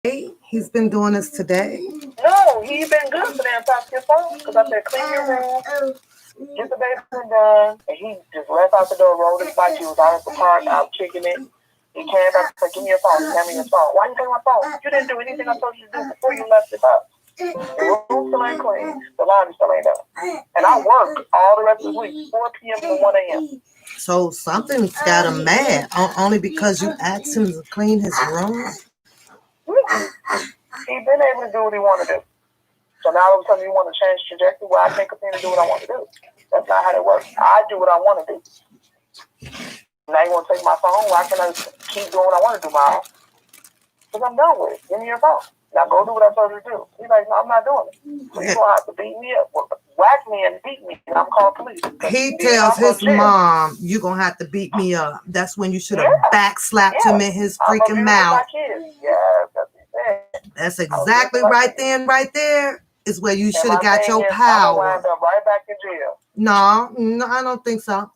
Hey, he's been doing this today. No, he been good for that talk to your phone. Because I said, clean your room, get the basement done. And he just left out the door, rolled his bike. He was out at the park, out kicking it. He came back and said, give me your phone. Hand me your phone. Why you take my phone? You didn't do anything I told you to do before you left this house. The room still ain't clean. The laundry still ain't done. And I work all the rest of the week, 4 p.m. to 1 a.m. So something's got him mad only because you asked him to clean his room. He been able to do what he want to do. So now all of a sudden you want to change trajectory? Well, I can't continue to do what I want to do. That's not how it works. I do what I want to do. Now you want to take my phone? Why can't I keep doing what I want to do, Miles? Because I'm done with it. Give me your phone. Now go do what I told you to do. He's like, no, I'm not doing it. So you're going to have to beat me up, whack me and beat me, and I'm calling police. He tells his mom, you're going to have to beat me up. That's when you should have backslapped him in his freaking mouth. That's exactly right then, right there is where you should have got your power. Right back in jail. No, I don't think so.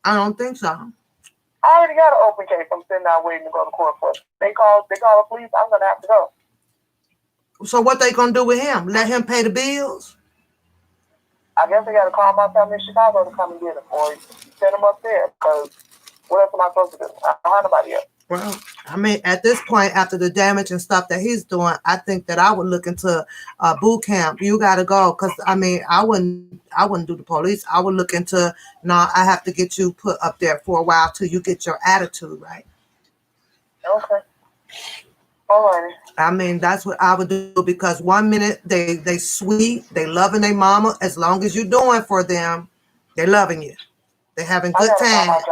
I don't think so. I already got an open case. I'm sitting out waiting to go to court for it. They call the police. I'm gonna have to go. So what they gonna do with him? Let him pay the bills? I guess they gotta call my family in Chicago to come and get him, or send him up there. Because what else am I supposed to do? I don't have nobody else. Well, I mean, at this point, after the damage and stuff that he's doing, I think that I would look into boot camp. You got to go, because I mean, I wouldn't do the police. I would look into. No, I have to get you put up there for a while till you get your attitude right. Okay. Alrighty. I mean, that's what I would do, because 1 minute they sweet, they loving their mama. As long as you're doing for them, they loving you. They having good times.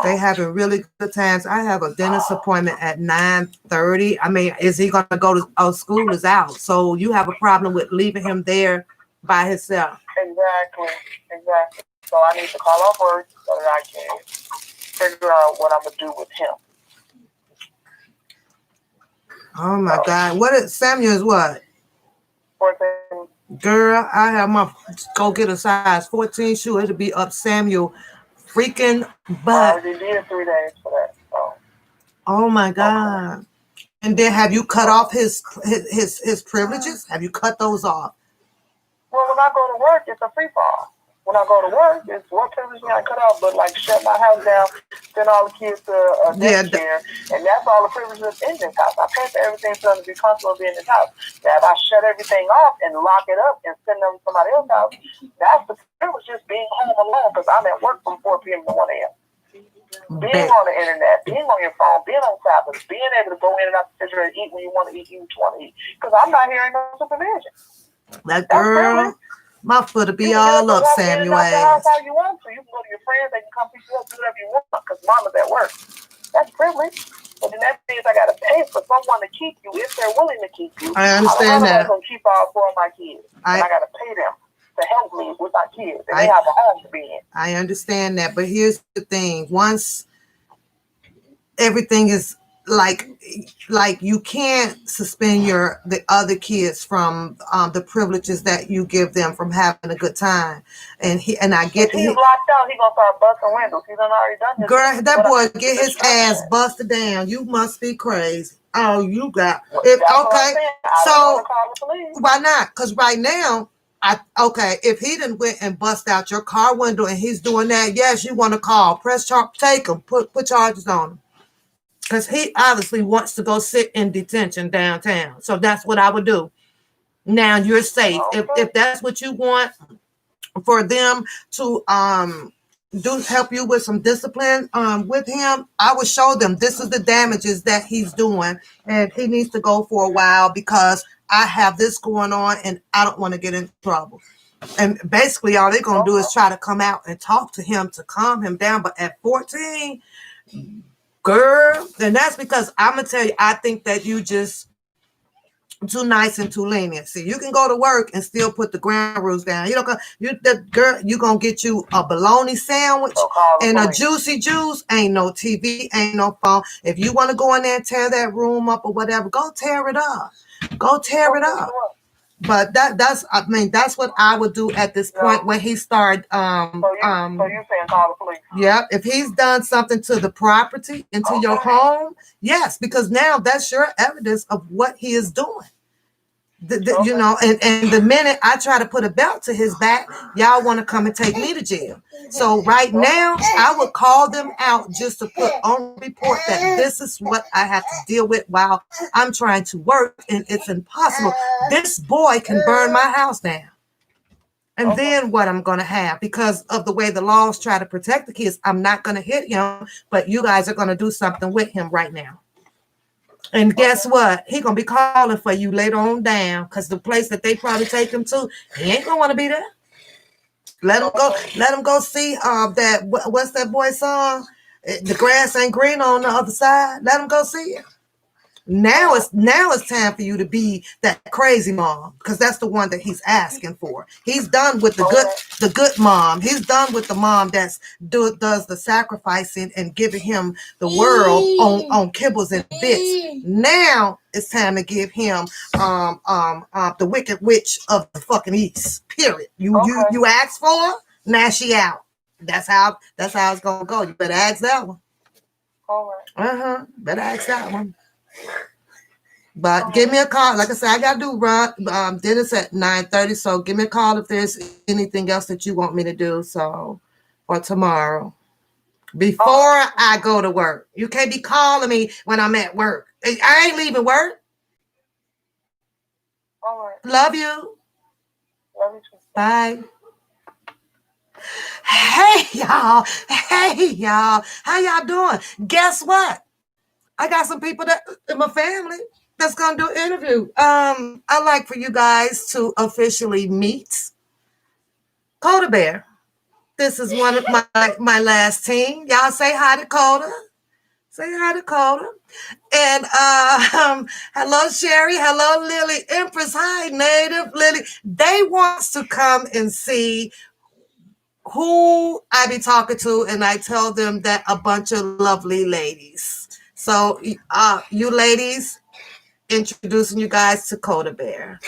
They having really good times. I have a dentist appointment at 9:30. I mean, is he going to go to school is out? So you have a problem with leaving him there by himself. Exactly. So I need to call off work so that I can figure out what I'm going to do with him. Oh, my God. What is Samuel's what? 14. Girl, I have my go get a size 14 shoe. It'll be up Samuel freaking butt. I already did 3 days for that. So. Oh my God. Okay. And then have you cut off his privileges? Have you cut those off? Well, when I go to work, it's a free fall. When I go to work, it's what privilege I cut off, but like shut my house down, send all the kids to daycare, and that's all the privileges in this house. I pay for everything for them to be comfortable being in this house. Now, if I shut everything off and lock it up and send them to somebody else's house, that's the privilege, just being home alone, because I'm at work from 4 p.m. to 1 a.m. Being on the internet, being on your phone, being on tablets, being able to go in and out the refrigerator and eat when you want to eat, you want to eat. Because I'm not hearing no supervision. That girl, my foot will be all up, Samuel. That's how you want to. You can go to your friends, they can come pick you up, do whatever you want, because mama's at work. That's privilege. But then that means I got to pay for someone to keep you if they're willing to keep you. I understand that. I'm going to keep all 4 of my kids. And I got to pay them to help me with my kids. And they have a home to be in. I understand that. But here's the thing. Once everything is like you can't suspend the other kids from the privileges that you give them from having a good time. And I get if he's locked out, he's gonna start busting windows. He's already done this. Girl, that boy get his ass busted down. You must be crazy. Oh, you got it. Okay, so why not? Because right now, if he done went and bust out your car window and he's doing that, yes, you want to call, press charge, take him, put charges on him. Because he obviously wants to go sit in detention downtown. So that's what I would do. Now you're safe. If that's what you want for them to help you with some discipline with him, I would show them this is the damages that he's doing. And he needs to go for a while because I have this going on and I don't want to get in trouble. And basically all they're going to do is try to come out and talk to him to calm him down. But at 14... girl, and that's because I'm gonna tell you, I think that you just too nice and too lenient. See, you can go to work and still put the ground rules down. You gonna get you a bologna sandwich and a juicy juice. Ain't no TV, ain't no phone. If you want to go in there and tear that room up or whatever, go tear it up. Go tear it up. But that's what I would do at this point when he started. So you saying call the police? Yeah, if he's done something to the property and to your home, yes, because now that's your evidence of what he is doing. You know, and the minute I try to put a belt to his back, y'all want to come and take me to jail. So right now, I would call them out just to put on report that this is what I have to deal with while I'm trying to work, and it's impossible. This boy can burn my house down. And then what I'm going to have, because of the way the laws try to protect the kids, I'm not going to hit him, but you guys are going to do something with him right now. And guess what? He going to be calling for you later on down, because the place that they probably take him to, he ain't going to want to be there. Let him go. Let him go see that. What's that boy's song? The grass ain't green on the other side. Let him go see it. Now it's time for you to be that crazy mom, because that's the one that he's asking for. He's done with the good mom. He's done with the mom that's does the sacrificing and giving him the world on kibbles and bits. Now it's time to give him the wicked witch of the fucking east. Period. You asked for her, now she out. That's how it's gonna go. You better ask that one. All right. Better ask that one. But give me a call. Like I said, I gotta do dinner's at 9:30. So give me a call if there's anything else that you want me to do. So for tomorrow, before I go to work. You can't be calling me when I'm at work. I ain't leaving work. All right. Love you. Love you too. Bye. Hey y'all. How y'all doing? Guess what? I got some people that in my family that's gonna do an interview. I'd like for you guys to officially meet Coda Bear. This is one of my last team. Y'all say hi to Coda. Say hi to Coda. And hello Sherry, hello Lily, Empress, hi Native Lily. They wants to come and see who I be talking to, and I tell them that a bunch of lovely ladies. So you ladies, introducing you guys to Coda Bear.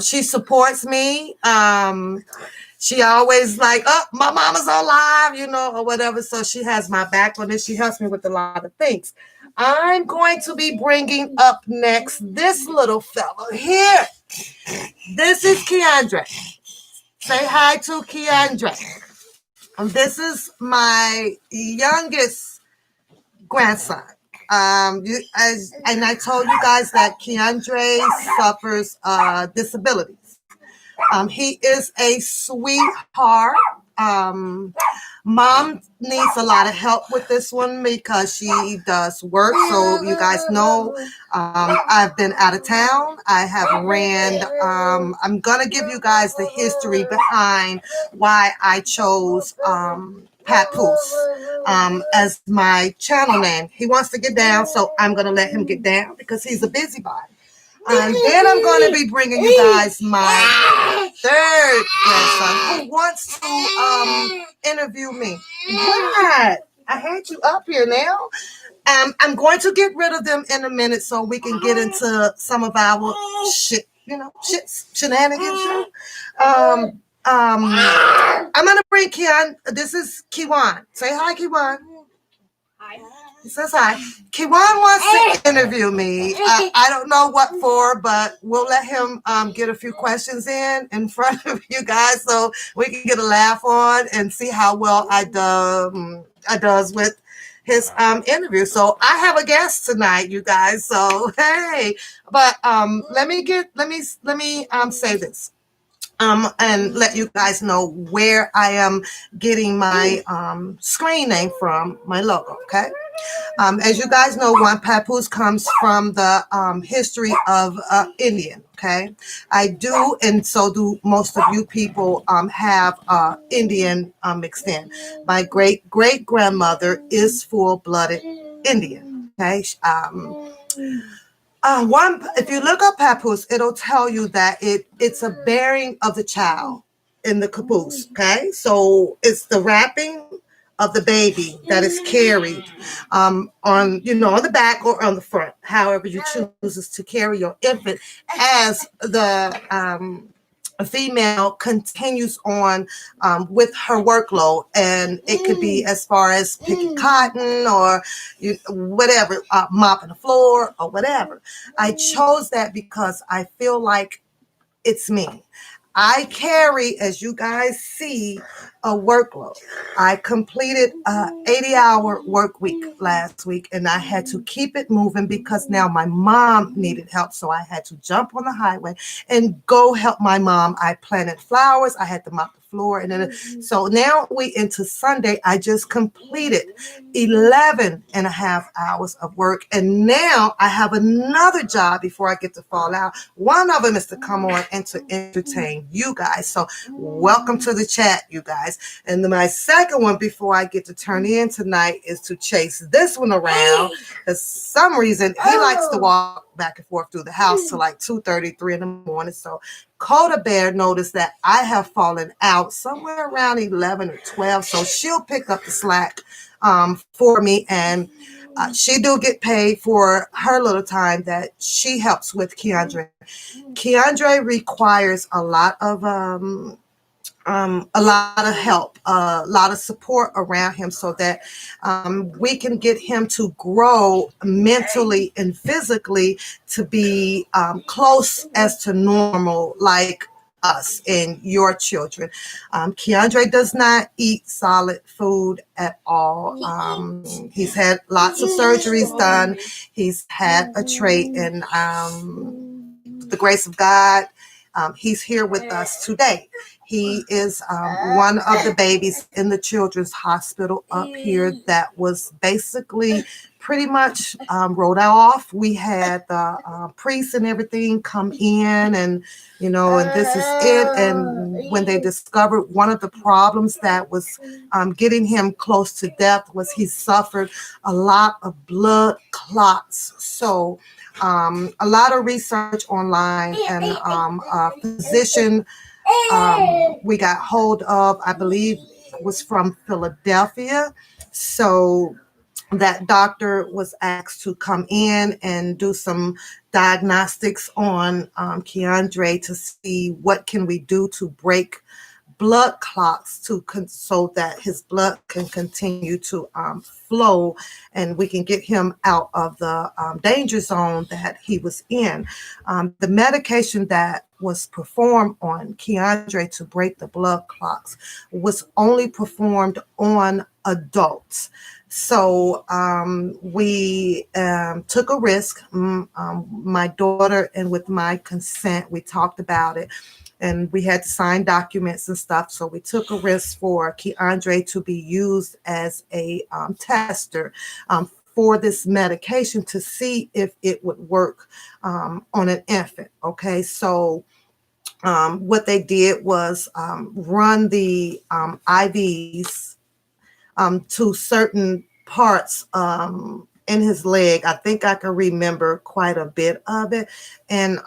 She supports me. She always like, oh, my mama's on live, you know, or whatever. So she has my back on this. She helps me with a lot of things. I'm going to be bringing up next this little fellow here. This is Keandre. Say hi to Keandre. This is my youngest grandson. And I told you guys that Keandre suffers disabilities. He is a sweetheart. Mom needs a lot of help with this one because she does work. So you guys know I've been out of town. I have ran. I'm gonna give you guys the history behind why I chose Papoose as my channel name. He wants to get down, so I'm gonna let him get down because he's a busybody. And then I'm going to be bringing you guys my third grandson who wants to interview me. What? I had you up here now. I'm going to get rid of them in a minute so we can get into some of our shit, shenanigans. I'm going to bring Keon. This is Kiwan. Say hi, Kiwan. Hi. He says hi. Kiwan wants to interview me. I don't know what for, but we'll let him get a few questions in front of you guys so we can get a laugh on and see how well I does with his interview. So I have a guest tonight, you guys. So hey, but let me say this. And let you guys know where I am getting my screen name from, my logo, okay? As you guys know, One Papoose comes from the history of Indian, okay? I do, and so do most of you people have Indian mixed in. My great-great-grandmother is full-blooded Indian, okay? If you look up Papoose, it'll tell you that it's a bearing of the child in the caboose. Okay, so it's the wrapping of the baby that is carried on, you know, on the back or on the front, however you chooses to carry your infant, as the a female continues on with her workload, and it could be as far as picking cotton or whatever, mopping the floor or whatever. I chose that because I feel like it's me. I carry, as you guys see, a workload. I completed a 80-hour work week last week, and I had to keep it moving because now my mom needed help. So I had to jump on the highway and go help my mom. I planted flowers. I had to mop the floor. And then, so now we into Sunday. I just completed 11 and a half hours of work. And now I have another job before I get to fall out. One of them is to come on and to entertain you guys. So welcome to the chat, you guys. And then my second one before I get to turn in tonight is to chase this one around. For some reason, he likes to walk back and forth through the house till like 2:30, 3 in the morning. So Coda Bear noticed that I have fallen out somewhere around 11 or 12. So she'll pick up the slack for me. And she do get paid for her little time that she helps with Keandre. Keandre requires a lot of help, a lot of support around him so that we can get him to grow mentally and physically to be close as to normal, like us and your children. Keandre does not eat solid food at all. He's had lots of surgeries done. He's had a trait, and the grace of God, he's here with us today. He is one of the babies in the children's hospital up here that was basically pretty much wrote off. We had the priest and everything come in, and you know, and this is it. And when they discovered one of the problems that was getting him close to death was he suffered a lot of blood clots. So a lot of research online, and a physician we got hold of, I believe, was from Philadelphia. So that doctor was asked to come in and do some diagnostics on Keandre to see what can we do to break blood clots so that his blood can continue to flow, and we can get him out of the danger zone that he was in. The medication that was performed on Keandre to break the blood clots was only performed on adults. So we took a risk. My daughter, and with my consent, we talked about it. And we had to sign documents and stuff. So we took a risk for Keandre to be used as a tester for this medication to see if it would work on an infant. Okay, so what they did was run the IVs to certain parts in his leg. I think I can remember quite a bit of it. And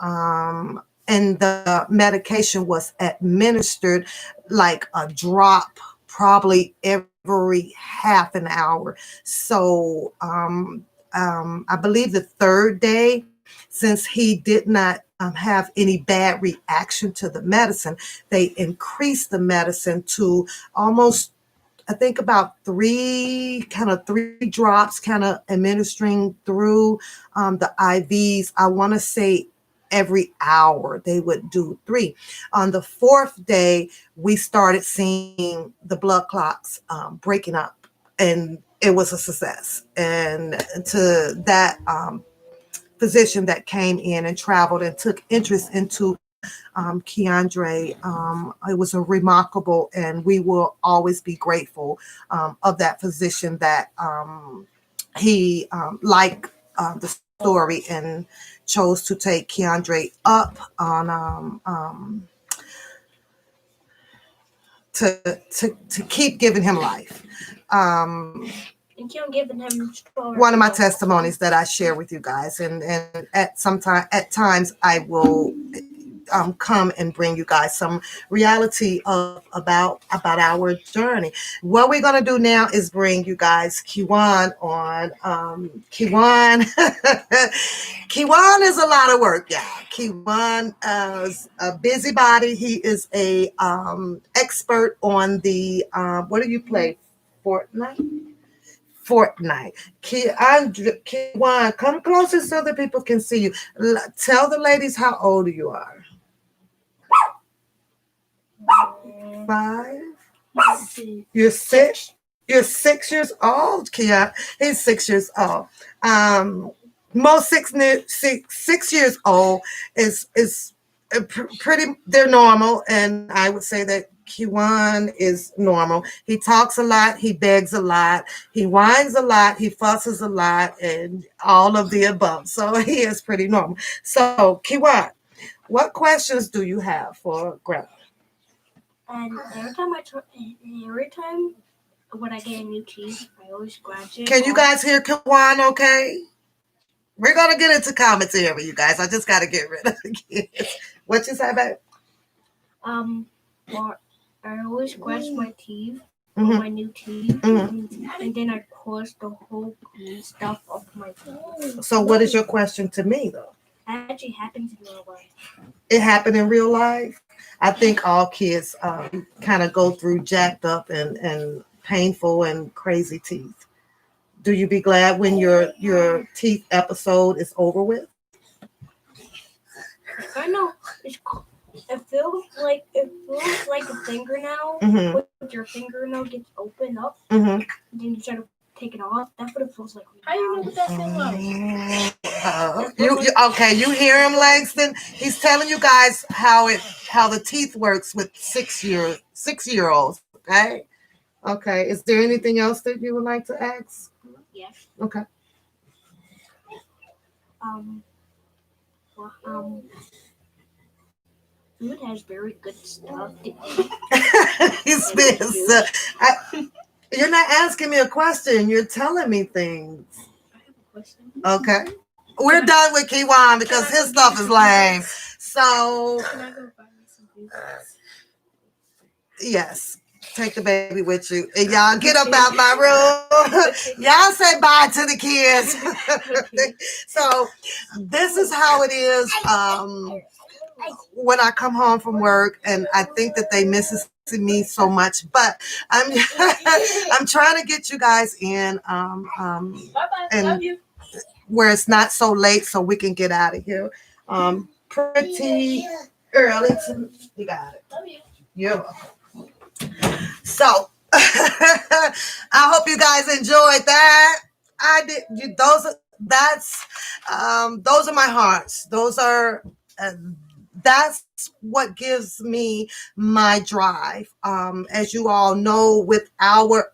the medication was administered like a drop, probably every half an hour. So I believe the third day, since he did not have any bad reaction to the medicine, they increased the medicine to almost, I think, about three drops, kind of administering through the IVs. I want to say every hour they would do 3. On the 4th day, we started seeing the blood clots breaking up, and it was a success. And to that physician that came in and traveled and took interest into Keandre, it was a remarkable, and we will always be grateful of that physician that he liked the story and chose to take Keandre up on to keep giving him life. And keep giving him one of my testimonies that I share with you guys, and at times I will come and bring you guys some reality of about our journey. What we're gonna do now is bring you guys Kiwan on. Kiwan, Kiwan is a lot of work, yeah. Kiwan is a busybody. He is a expert on the what do you play? Fortnite. Fortnite. Kiwan, come closer so that people can see you. Tell the ladies how old you are. 5. You're 6. You're 6 years old, Kia. He's 6 years old. Most 6 years old is pretty. They're normal, and I would say that Kiwan is normal. He talks a lot. He begs a lot. He whines a lot. He fusses a lot, and all of the above. So he is pretty normal. So Kiwan, what questions do you have for Grandma? And every time when I get a new teeth, I always scratch it. Can you guys hear Kiwan okay? We're going to get into commentary, you guys. I just got to get rid of the kids. What you say, babe? Well, I always scratch my teeth, Mhm. my new teeth, and then I push the whole green stuff off my teeth. So what is your question to me, though? That actually happens in real life. It happened in real life? I think all kids kind of go through jacked up and painful and crazy teeth. Do you be glad when your teeth episode is over with? I know it feels like a fingernail. Mm-hmm. When your fingernail gets opened up, Mm-hmm. and then you try to take it off. That's what it feels like. How do you know what that feels like? Okay, you hear him, Langston? He's telling you guys how the teeth works with 6-year-olds. Okay. Is there anything else that you would like to ask? Yes. Okay. Food has very good stuff. You're not asking me a question. You're telling me things. I have a question. Okay. We're done with Kiwan because his stuff is lame. So, Can I go buy me some food? yes. Take the baby with you. And y'all get up out my room. Y'all say bye to the kids. So, this is how it is when I come home from work, and I think that they miss me so much, but I'm I'm trying to get you guys in and where it's not so late so we can get out of here pretty early. You got it. You're welcome. So I hope you guys enjoyed that. I did. Those are my hearts. Those are that's what gives me my drive. As you all know, with our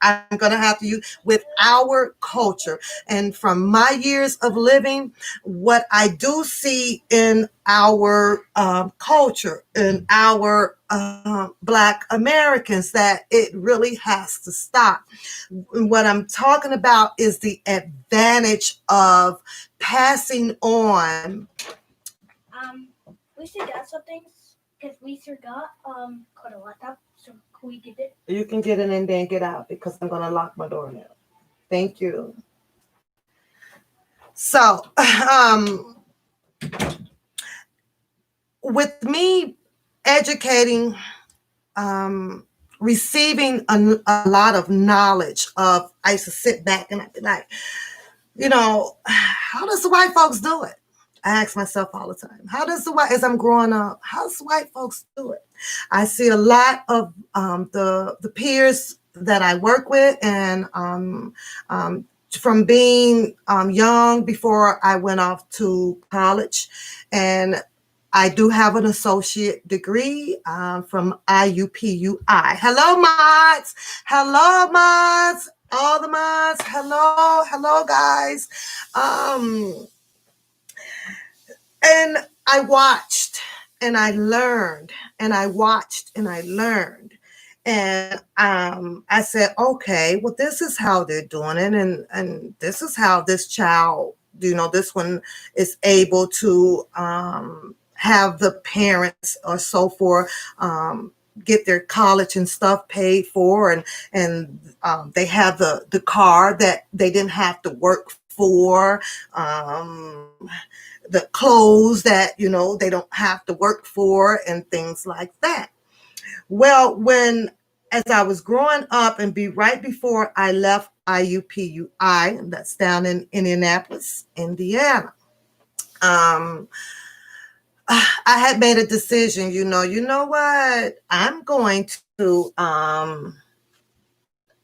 culture, and from my years of living, what I do see in our culture, in our Black Americans, that it really has to stop. What I'm talking about is the advantage of passing on. We still got some things because we forgot called a laptop. So can we get it? You can get in and then get out because I'm gonna lock my door now. Thank you. So, with me educating, receiving a lot of knowledge of, I used to sit back and I'd be like, how does the white folks do it? I ask myself all the time, as I'm growing up, how does white folks do it? I see a lot of the peers that I work with, and from being young before I went off to college, and I do have an associate degree from IUPUI. Hello, mods. Hello, mods. All the mods. Hello, guys. And I watched and I learned, and I watched and I learned. And I said, okay, well, this is how they're doing it. And this is how this child, this one is able to have the parents or so forth get their college and stuff paid for, and they have the car that they didn't have to work for, the clothes that they don't have to work for, and things like that. Well, as I was growing up and right before I left IUPUI, that's down in Indianapolis, Indiana, I had made a decision, you know what? I'm going to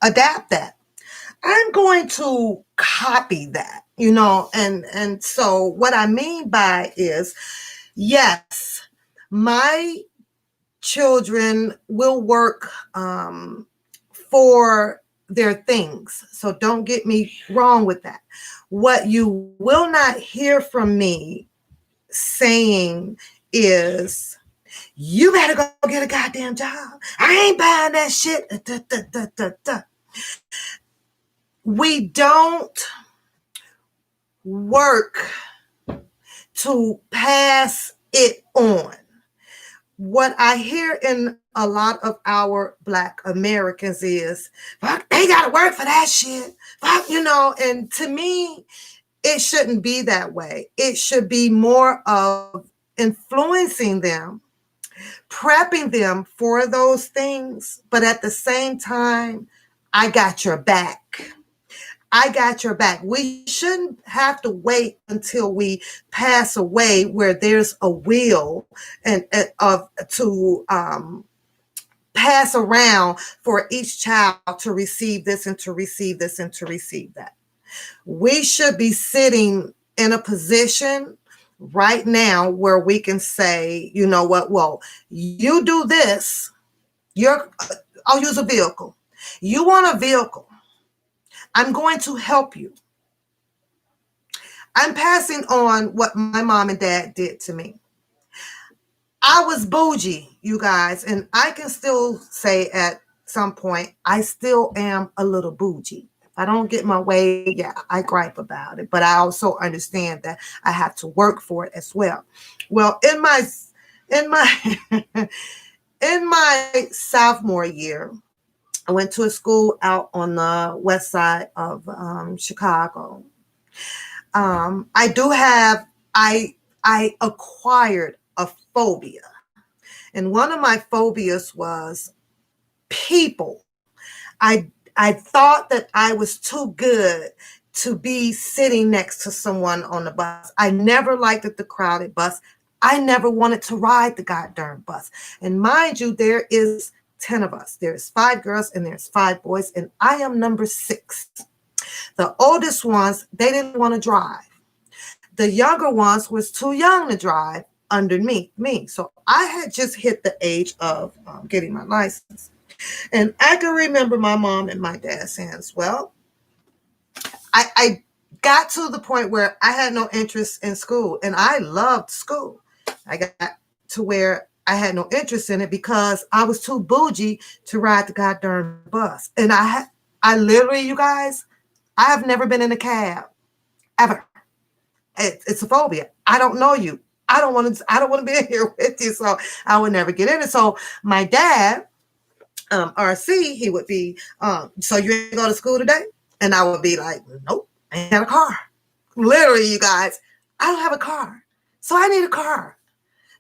adapt that. I'm going to copy that, and so what I mean by is, yes, my children will work for their things. So don't get me wrong with that. What you will not hear from me saying is, you better go get a goddamn job. I ain't buying that shit. We don't work to pass it on. What I hear in a lot of our Black Americans is, fuck, they gotta work for that shit. Fuck, and to me, it shouldn't be that way. It should be more of influencing them, prepping them for those things, but at the same time, I got your back. I got your back. We shouldn't have to wait until we pass away where there's a will and to pass around for each child to receive this and to receive this and to receive that. We should be sitting in a position right now where we can say, you know what, well, you do this. I'll use a vehicle. You want a vehicle. I'm going to help you. I'm passing on what my mom and dad did to me. I was bougie, you guys, and I can still say at some point, I still am a little bougie. If I don't get my way, yeah, I gripe about it, but I also understand that I have to work for it as well. Well, in my in my sophomore year, I went to a school out on the west side of Chicago. I acquired a phobia. And one of my phobias was people. I thought that I was too good to be sitting next to someone on the bus. I never liked the crowded bus. I never wanted to ride the goddamn bus. And mind you, there is 10 of us. There's 5 girls and there's 5 boys, and I am number 6. The oldest ones, they didn't want to drive. The younger ones was too young to drive underneath me. So I had just hit the age of getting my license. And I can remember my mom and my dad saying, well, I got to the point where I had no interest in school, and I loved school. I got to where I had no interest in it because I was too bougie to ride the goddamn bus. And I literally, you guys, I have never been in a cab ever. It's a phobia. I don't know you. I don't want to be in here with you. So I would never get in it. So my dad, RC, he would be, so you ain't go to school today? And I would be like, nope, I ain't got a car. Literally, you guys, I don't have a car. So I need a car.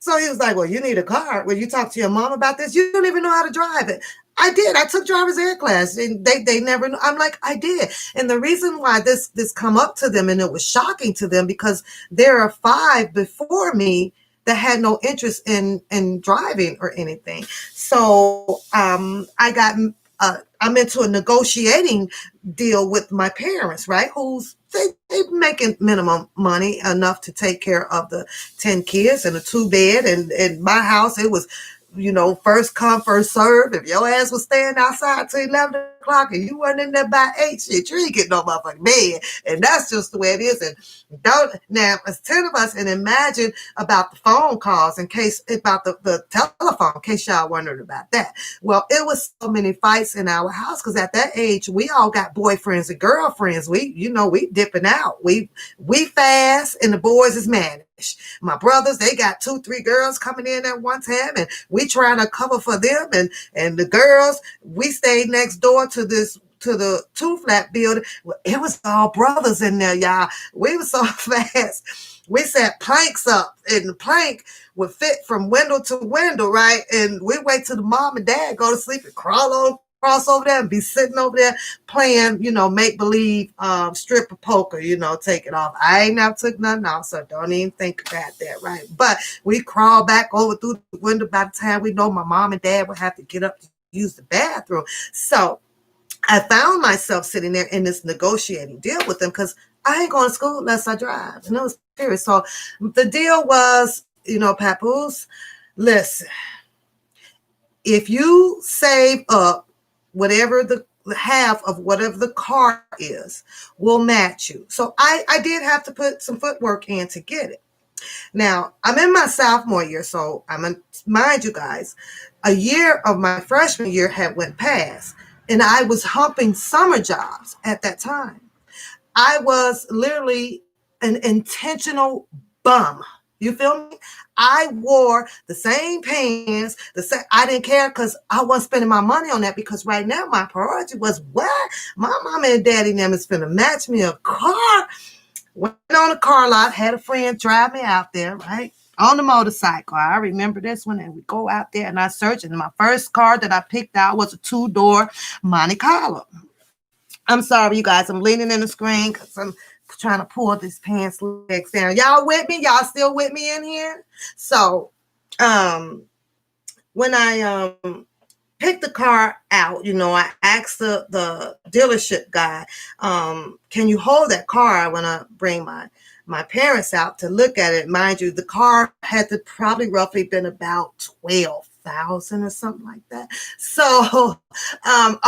So he was like, well, you need a car. Well, you talk to your mom about this. You don't even know how to drive it. I did. I took driver's ed class, and they never knew. I'm like, I did. And the reason why this come up to them, and it was shocking to them, because there are 5 before me that had no interest in driving or anything. So I'm into a negotiating deal with my parents, right? They making minimum money enough to take care of the 10 kids and a 2-bed. And in my house, it was, first come, first serve. If your ass was staying outside till 11 o'clock and you weren't in there by 8, shit, you ain't getting no motherfucking bed. And that's just the way it is. And now it's 10 of us, and imagine about the phone calls about the telephone, in case y'all wondered about that. Well, it was so many fights in our house because at that age, we all got boyfriends and girlfriends. We dipping out. We fast and the boys is mad. My brothers, they got 2-3 girls coming in at one time, and we trying to cover for them. And the girls, we stayed next door to the 2-flat building. Well, it was all brothers in there, y'all. We were so fast. We set planks up, and the plank would fit from window to window, right? And we wait till the mom and dad go to sleep and cross over there and be sitting over there playing, make-believe stripper poker, take it off. I ain't never took nothing off, so don't even think about that, right? But we crawl back over through the window by the time we know my mom and dad would have to get up to use the bathroom. So I found myself sitting there in this negotiating deal with them because I ain't going to school unless I drive. And it was serious. So the deal was, Papoose, listen, if you save up whatever the half of whatever the car is, we'll match you. So I did have to put some footwork in to get it. Now, I'm in my sophomore year, so mind you guys, a year of my freshman year had went past, and I was humping summer jobs at that time. I was literally an intentional bum. You feel me? I wore the same pants, I didn't care because I wasn't spending my money on that, because right now my priority was what? My mama and daddy them is finna match me a car. Went on a car lot, had a friend drive me out there, right? On the motorcycle. I remember this one, and we go out there and I search, and my first car that I picked out was a 2-door Monte Carlo. I'm sorry, you guys. I'm leaning in the screen because I'm trying to pull this pants legs down. Y'all with me? Y'all still with me in here? So, when I picked the car out, I asked the dealership guy, can you hold that car? I want to bring my parents out to look at it. Mind you, the car had to probably roughly been about 12,000 or something like that. So,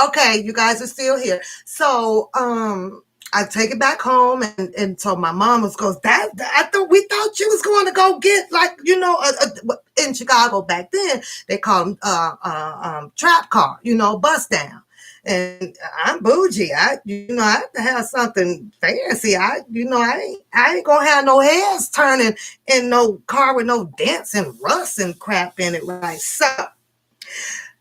okay, you guys are still here. So, I take it back home, and so my mom goes, we thought you was going to go get in Chicago back then they call them trap car, bust down. And I'm bougie. I have to have something fancy. I ain't gonna have no heads turning in no car with no dents and rust and crap in it, right? So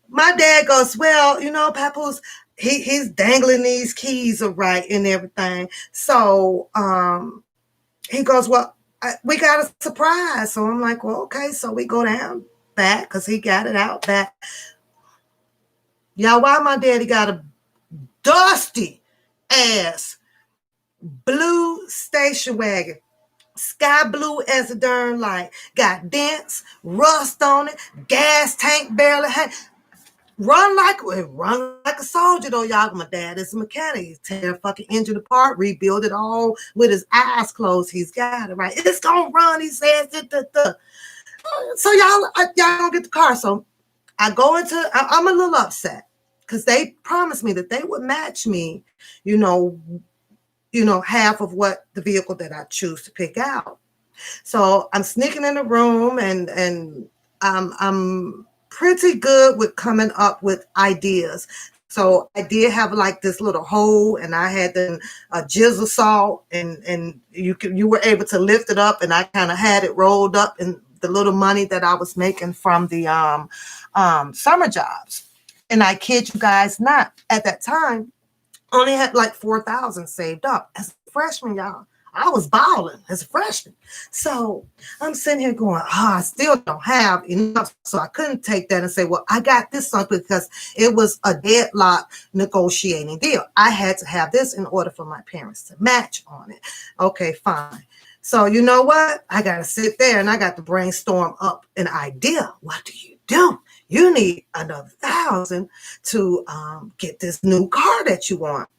my dad goes, well, Papoose, he's dangling these keys right and everything. So he goes, well, we got a surprise. So I'm like, well, okay. So we go down back because he got it out back. Y'all, why my daddy got a dusty ass blue station wagon, sky blue as a darn light, got dents, rust on it, gas tank barely had. Run like a soldier though, y'all. My dad is a mechanic. He tear a fucking engine apart, rebuild it all with his eyes closed. He's got it right. It's gonna run, he says. So y'all don't get the car. So I go into. I'm a little upset because they promised me that they would match me, half of what the vehicle that I choose to pick out. So I'm sneaking in the room, and I'm pretty good with coming up with ideas. So I did have like this little hole, and I had a jizzle saw, and you were able to lift it up, and I kind of had it rolled up in the little money that I was making from the summer jobs. And I kid you guys not, at that time, only had like 4,000 saved up as a freshman, y'all. I was balling as a freshman. So I'm sitting here going, I still don't have enough. So I couldn't take that and say, well, I got this something, because it was a deadlock negotiating deal. I had to have this in order for my parents to match on it. Okay, fine. So you know what? I got to sit there and I got to brainstorm up an idea. What do you do? You need another 1,000 to get this new car that you want.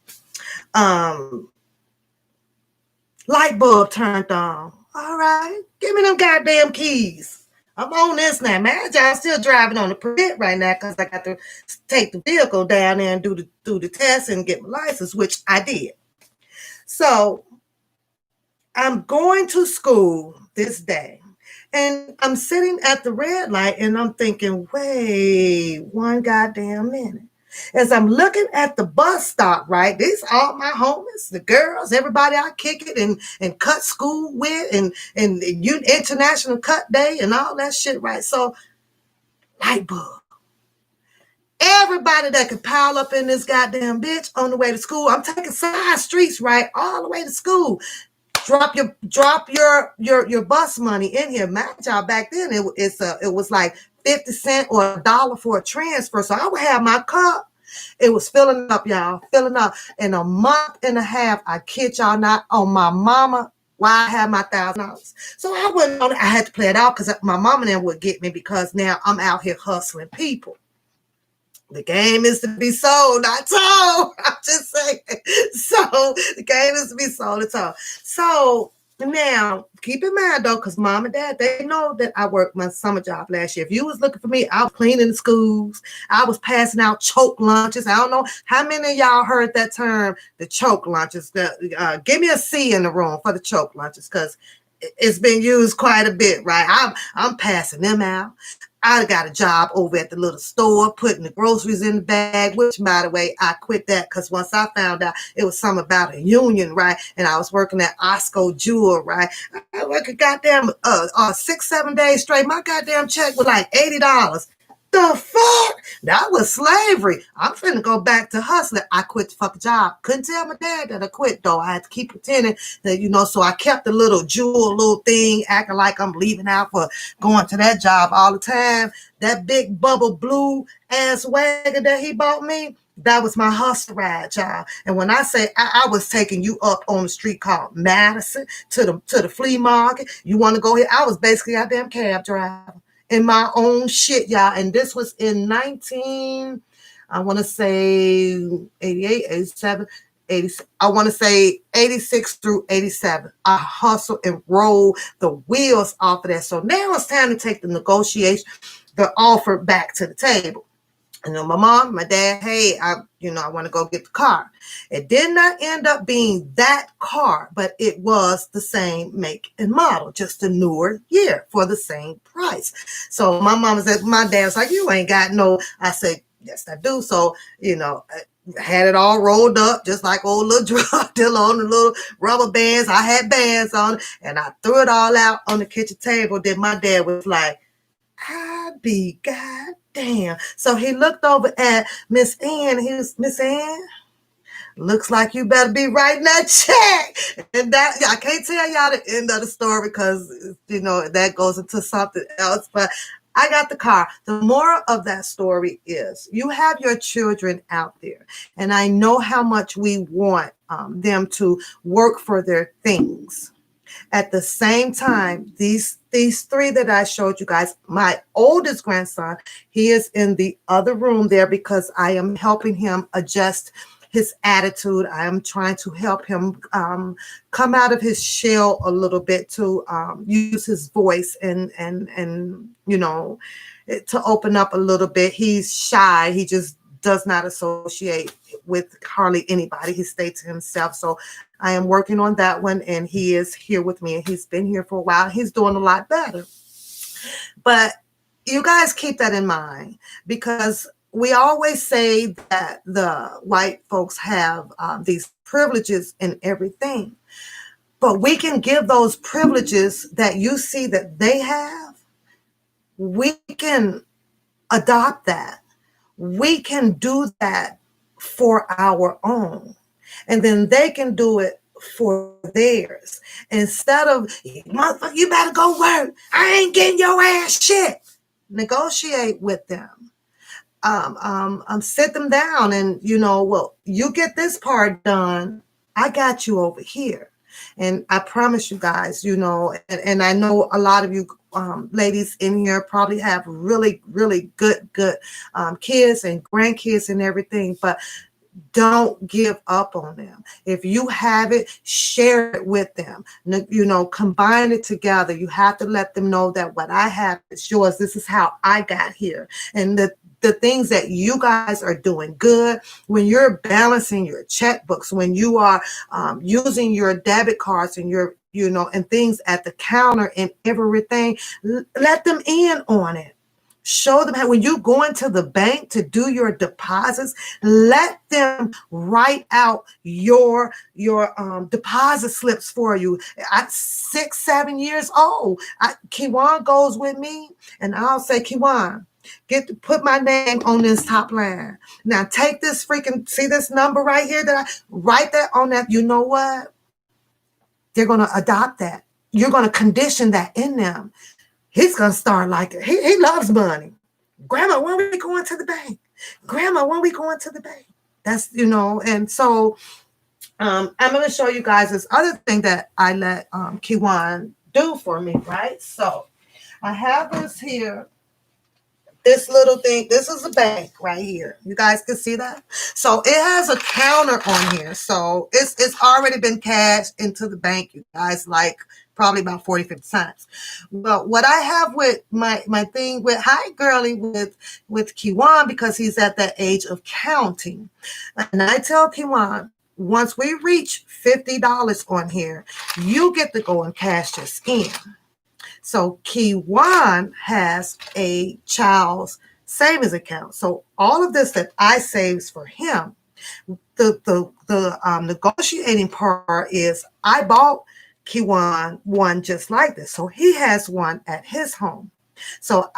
Light bulb turned on. All right, give me them goddamn keys. I'm on this now. Imagine I'm still driving on the permit right now because I got to take the vehicle down there and do the test and get my license, which I did. So I'm going to school this day, and I'm sitting at the red light, and I'm thinking, wait one goddamn minute. As I'm looking at the bus stop, right? These all my homies, the girls, everybody I kick it and cut school with, and international cut day and all that shit, right? So light bulb. Everybody that could pile up in this goddamn bitch on the way to school. I'm taking side streets, right, all the way to school. Drop your bus money in here. Imagine y'all, back then it was like 50 cents or $1 for a transfer. So I would have my cup. It was filling up, y'all, filling up. In a month and a half, I kid y'all not, on my mama, why I had my $1,000. So I wouldn't. I had to play it out because my mama then would get me, because now I'm out here hustling people. The game is to be sold, not told. I'm just saying. So the game is to be sold and told. So now, keep in mind though, because mom and dad, they know that I worked my summer job last year. If you was looking for me, I was cleaning the schools. I was passing out choke lunches. I don't know how many of y'all heard that term, the choke lunches. Give me a C in the room for the choke lunches, because it's been used quite a bit, right? I'm passing them out. I got a job over at the little store, putting the groceries in the bag, which, by the way, I quit that because once I found out it was something about a union, right? And I was working at Osco Jewel, right? I worked a goddamn 6-7 days straight. My goddamn check was like $80. The fuck? That was slavery. I'm finna go back to hustling. I quit the fucking job. Couldn't tell my dad that I quit, though. I had to keep pretending that, so I kept the little jewel, little thing, acting like I'm leaving out for going to that job all the time. That big bubble blue ass wagon that he bought me, that was my hustle ride, y'all. And when I say I was taking you up on the street called Madison to the flea market, you want to go here? I was basically a damn cab driver in my own shit, y'all. And this was in 88, 87, 80, I want to say 86 through 87. I hustled and rolled the wheels off of that. So now it's time to take the negotiation, the offer back to the table. And then my mom, my dad, hey, I want to go get the car. It did not end up being that car, but it was the same make and model, just a newer year for the same price. So my mom said, my dad was like, you ain't got no. I said, yes, I do. So, I had it all rolled up, just like old little drug dealer on the little rubber bands. I had bands on it, and I threw it all out on the kitchen table. Then my dad was like, I be goddamn. So he looked over at Miss Ann. He was, Miss Ann, looks like you better be writing that check. And that, I can't tell y'all the end of the story because, that goes into something else. But I got the car. The moral of that story is you have your children out there. And I know how much we want them to work for their things. At the same time, these three that I showed you guys, my oldest grandson, he is in the other room there because I am helping him adjust his attitude. I am trying to help him come out of his shell a little bit, to use his voice and to open up a little bit. He's shy. He just does not associate with hardly anybody. He stays to himself. So I am working on that one, and he is here with me, and he's been here for a while. He's doing a lot better. But you guys keep that in mind, because we always say that the white folks have these privileges and everything, but we can give those privileges that you see that they have. We can adopt that. We can do that for our own, and then they can do it for theirs. Instead of, motherfucker, you better go work. I ain't getting your ass shit. Negotiate with them. Sit them down and, well, you get this part done. I got you over here. And I promise you guys, and I know a lot of you ladies in here probably have really, really good kids and grandkids and everything, but don't give up on them. If you have it, share it with them. Combine it together. You have to let them know that what I have is yours. This is how I got here. And the things that you guys are doing good, when you're balancing your checkbooks, when you are using your debit cards and your, and things at the counter and everything, let them in on it. Show them how, when you go into the bank to do your deposits, let them write out your deposit slips for you. At 6, 7 years old, Kiwan goes with me, and I'll say, Kiwan, put my name on this top line. Now take this see this number right here that I write that on that. You know what? They're going to adopt that. You're going to condition that in them. He's going to start like it. He loves money. Grandma, when are we going to the bank? Grandma, when are we going to the bank? That's, and so I'm going to show you guys this other thing that I let Kiwan do for me, right? So I have this here. This little thing, this is a bank right here. You guys can see that? So it has a counter on here. So it's already been cashed into the bank, you guys, like probably about 40, 50 times. But what I have with my thing with Hi Girly with Kiwan, because he's at that age of counting. And I tell Kiwan, once we reach $50 on here, you get to go and cash this in. So Kiwan has a child's savings account. So all of this that I saves for him, the negotiating part is I bought Kiwan one just like this. So he has one at his home. So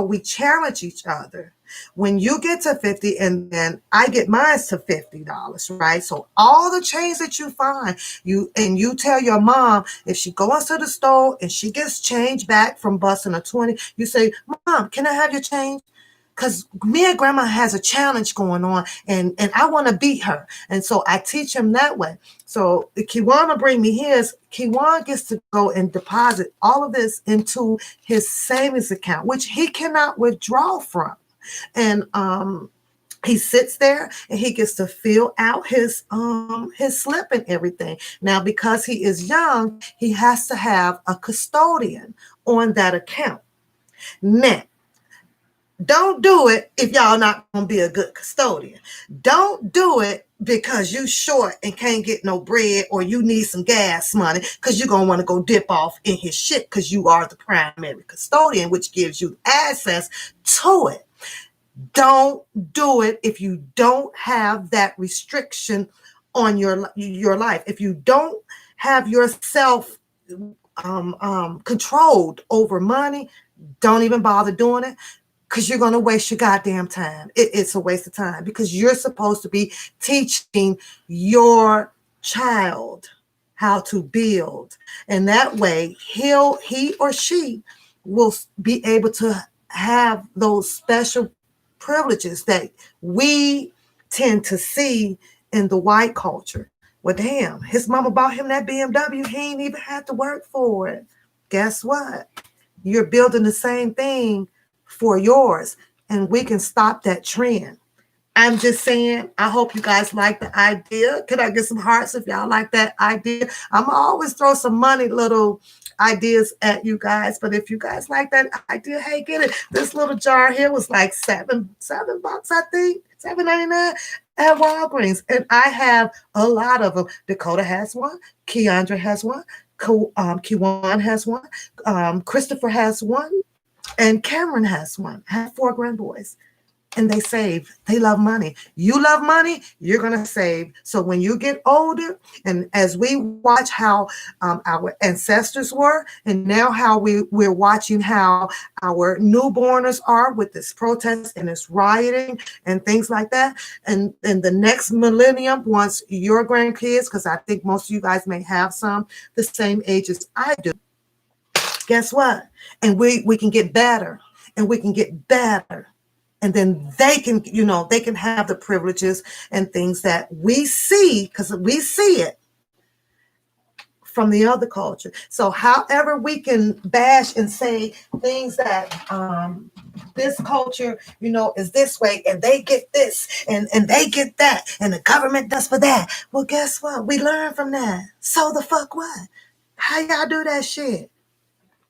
we challenge each other. When you get to 50 and then I get mine to $50, right? So all the change that you find, you tell your mom, if she goes to the store and she gets change back from busting a 20, you say, Mom, can I have your change? Because me and Grandma has a challenge going on and I want to beat her. And so I teach him that way. So Kiwan will bring me his. Kiwan gets to go and deposit all of this into his savings account, which he cannot withdraw from. And he sits there and he gets to fill out his slip and everything. Now, because he is young, he has to have a custodian on that account. Now, don't do it if y'all not gonna be a good custodian. Don't do it because you short and can't get no bread or you need some gas money because you're gonna want to go dip off in his shit because you are the primary custodian, which gives you access to it. Don't do it if you don't have that restriction on your life. If you don't have yourself controlled over money, don't even bother doing it because you're going to waste your goddamn time. It's a waste of time because you're supposed to be teaching your child how to build. And that way he or she will be able to have those special privileges that we tend to see in the white culture. Well, damn, his mama bought him that BMW. He ain't even had to work for it. Guess what? You're building the same thing for yours, and we can stop that trend. I'm just saying, I hope you guys like the idea. Can I get some hearts if y'all like that idea? I'm going to always throw some money little ideas at you guys, but if you guys like that idea, hey, get it. This little jar here was like $7, I think, $7.99 at Walgreens, and I have a lot of them. Dakota has one, Keandra has one, Kiwan has one, Christopher has one, and Cameron has one. I have 4 grandboys. And they save. They love money. You love money, you're going to save. So when you get older, and as we watch how our ancestors were, and now how we're watching how our newborners are with this protest and this rioting and things like that, and the next millennium, once your grandkids, because I think most of you guys may have some the same age as I do, guess what? And we can get better, and we can get better. And then they can, they can have the privileges and things that we see, because we see it from the other culture. So however we can bash and say things that this culture, is this way, and they get this, and they get that, and the government does for that. Well, guess what? We learn from that. So the fuck what? How y'all do that shit?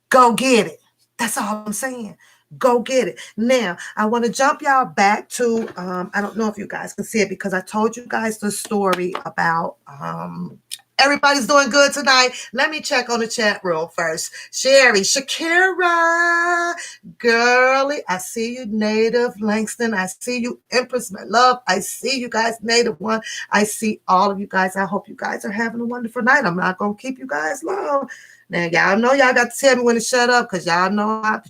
Go get it. That's all I'm saying. Go get it. Now, I want to jump y'all back to, I don't know if you guys can see it because I told you guys the story about Everybody's doing good tonight. Let me check on the chat room first. Sherry, Shakira, girly, I see you, Native Langston. I see you, Empress, my love. I see you guys, Native One. I see all of you guys. I hope you guys are having a wonderful night. I'm not going to keep you guys long. Now, y'all know y'all got to tell me when to shut up because y'all know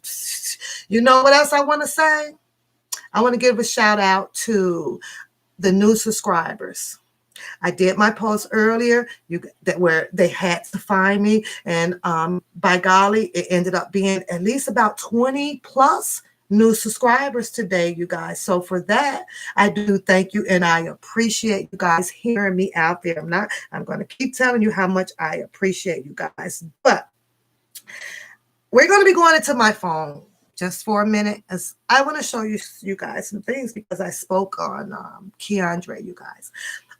you know what else I want to say? I want to give a shout out to the new subscribers. I did my post earlier where they had to find me, and by golly, it ended up being at least about 20 plus new subscribers today, you guys. So for that, I do thank you, and I appreciate you guys hearing me out there. I'm going to keep telling you how much I appreciate you guys, but we're going to be going into my phone just for a minute, as I want to show you guys some things because I spoke on Keandre, you guys.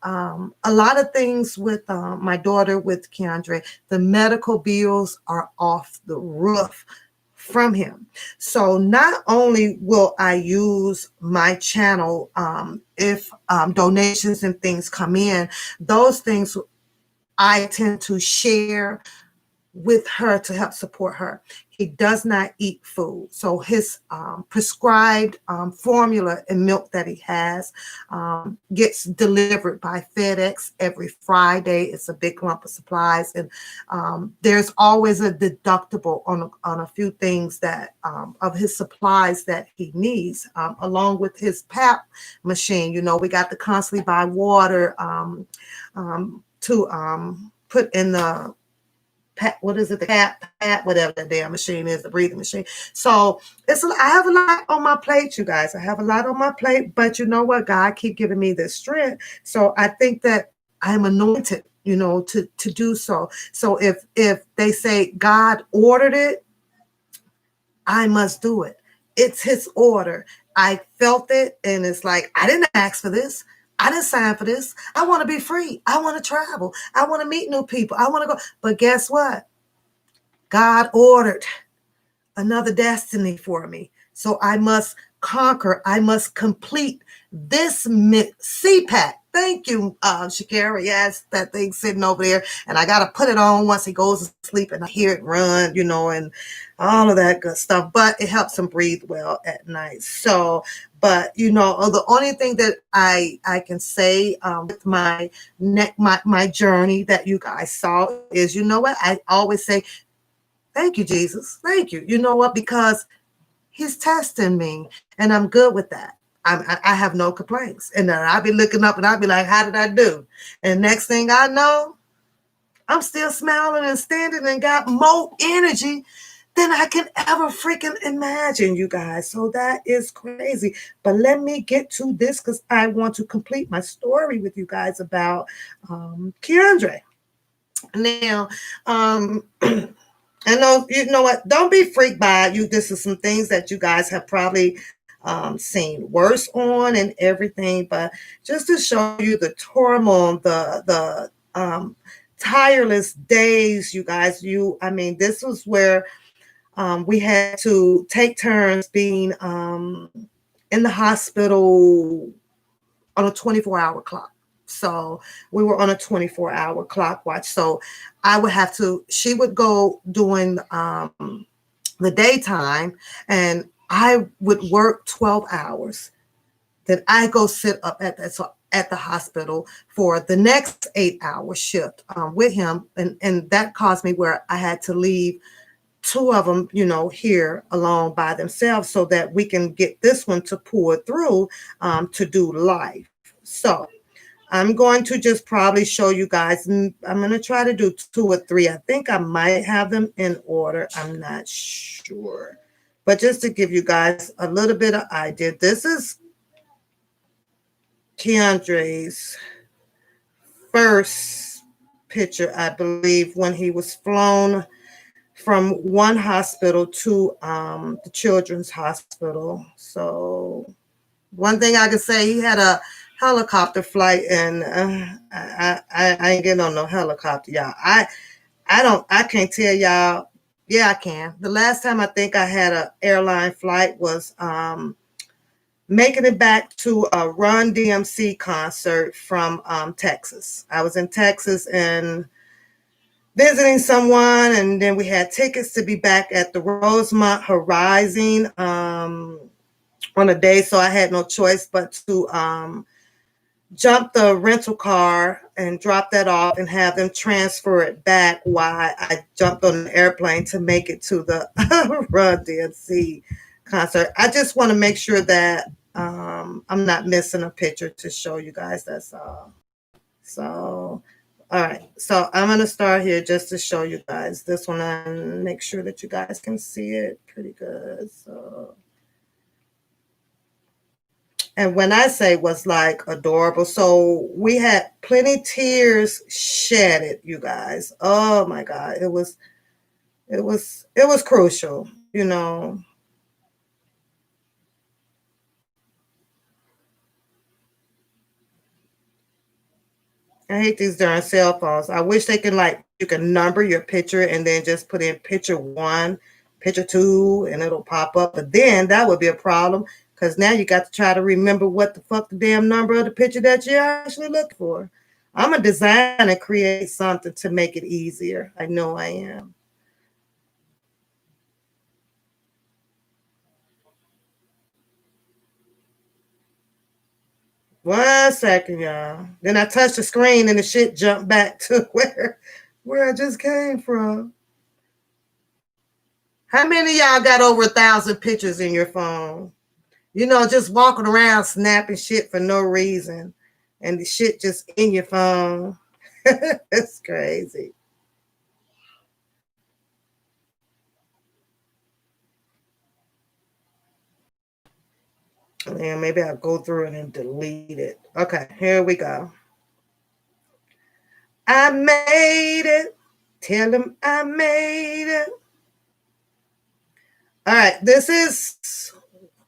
A lot of things with my daughter, with Keandre, the medical bills are off the roof from him. So not only will I use my channel if donations and things come in, those things I tend to share with her to help support her. He does not eat food. So his prescribed formula and milk that he has gets delivered by FedEx every Friday. It's a big lump of supplies. And there's always a deductible on a few things that of his supplies that he needs, along with his PAP machine. You know, we got to constantly buy water to put in the what is it? The cat, whatever the damn machine is, the breathing machine. So I have a lot on my plate, you guys. I have a lot on my plate, but you know what? God keep giving me this strength. So I think that I'm anointed, you know, to do so. So if they say God ordered it, I must do it. It's his order. I felt it, and it's like, I didn't ask for this. I didn't sign for this. I want to be free. I want to travel. I want to meet new people. I want to go. But guess what? God ordered another destiny for me. So I must conquer. I must complete this CPAC. Thank you, Shakira. Yes, that thing sitting over there. And I got to put it on once he goes to sleep and I hear it run, you know, and all of that good stuff. But it helps him breathe well at night. So, but, you know, the only thing that I can say with my journey that you guys saw is, you know what? I always say, thank you, Jesus. Thank you. You know what? Because he's testing me, and I'm good with that. I have no complaints. And then I'll be looking up and I'll be like, how did I do? And next thing I know, I'm still smiling and standing and got more energy than I can ever freaking imagine, you guys. So that is crazy. But let me get to this because I want to complete my story with you guys about Keandre. Now, I know, you know what? Don't be freaked by it. This is some things that you guys have probably seen worse on and everything, but just to show you the turmoil, the tireless days, you guys. I mean, this was where we had to take turns being in the hospital on a 24-hour clock. So we were on a 24-hour clock watch. So she would go during the daytime, and I would work 12 hours. Then I go sit up at the hospital for the next 8-hour shift with him. And that caused me where I had to leave two of them, you know, here alone by themselves so that we can get this one to pull through to do life. So I'm going to just probably show you guys. I'm going to try to do 2 or 3. I think I might have them in order. I'm not sure. But just to give you guys a little bit of idea, this is Keandre's first picture, I believe, when he was flown from one hospital to the children's hospital. So one thing I can say, he had a helicopter flight, and I ain't getting on no helicopter, y'all. I can't tell y'all. Yeah, I can. The last time I think I had an airline flight was making it back to a Run DMC concert from Texas. I was in Texas in visiting someone, and then we had tickets to be back at the Rosemont Horizon on a day, so I had no choice but to jump the rental car and drop that off and have them transfer it back while I jumped on the airplane to make it to the Run DMC concert. I just want to make sure that I'm not missing a picture to show you guys. That's all. So, all right. So I'm going to start here just to show you guys this one and make sure that you guys can see it pretty good. So, and when I say was like adorable, so we had plenty tears shedded, you guys. Oh my God. It was crucial, you know. I hate these darn cell phones. I wish they can you can number your picture and then just put in picture 1, picture 2, and it'll pop up. But then that would be a problem because now you got to try to remember what the fuck the damn number of the picture that you're actually looking for. I'm a designer and create something to make it easier. I know I am. One second, y'all. Then I touched the screen and the shit jumped back to where I just came from. How many of y'all got over 1,000 pictures in your phone? You know, just walking around snapping shit for no reason. And the shit just in your phone. It's crazy. Yeah, maybe I'll go through it and delete it. Okay, here we go. I made it. Tell them I made it. All right, this is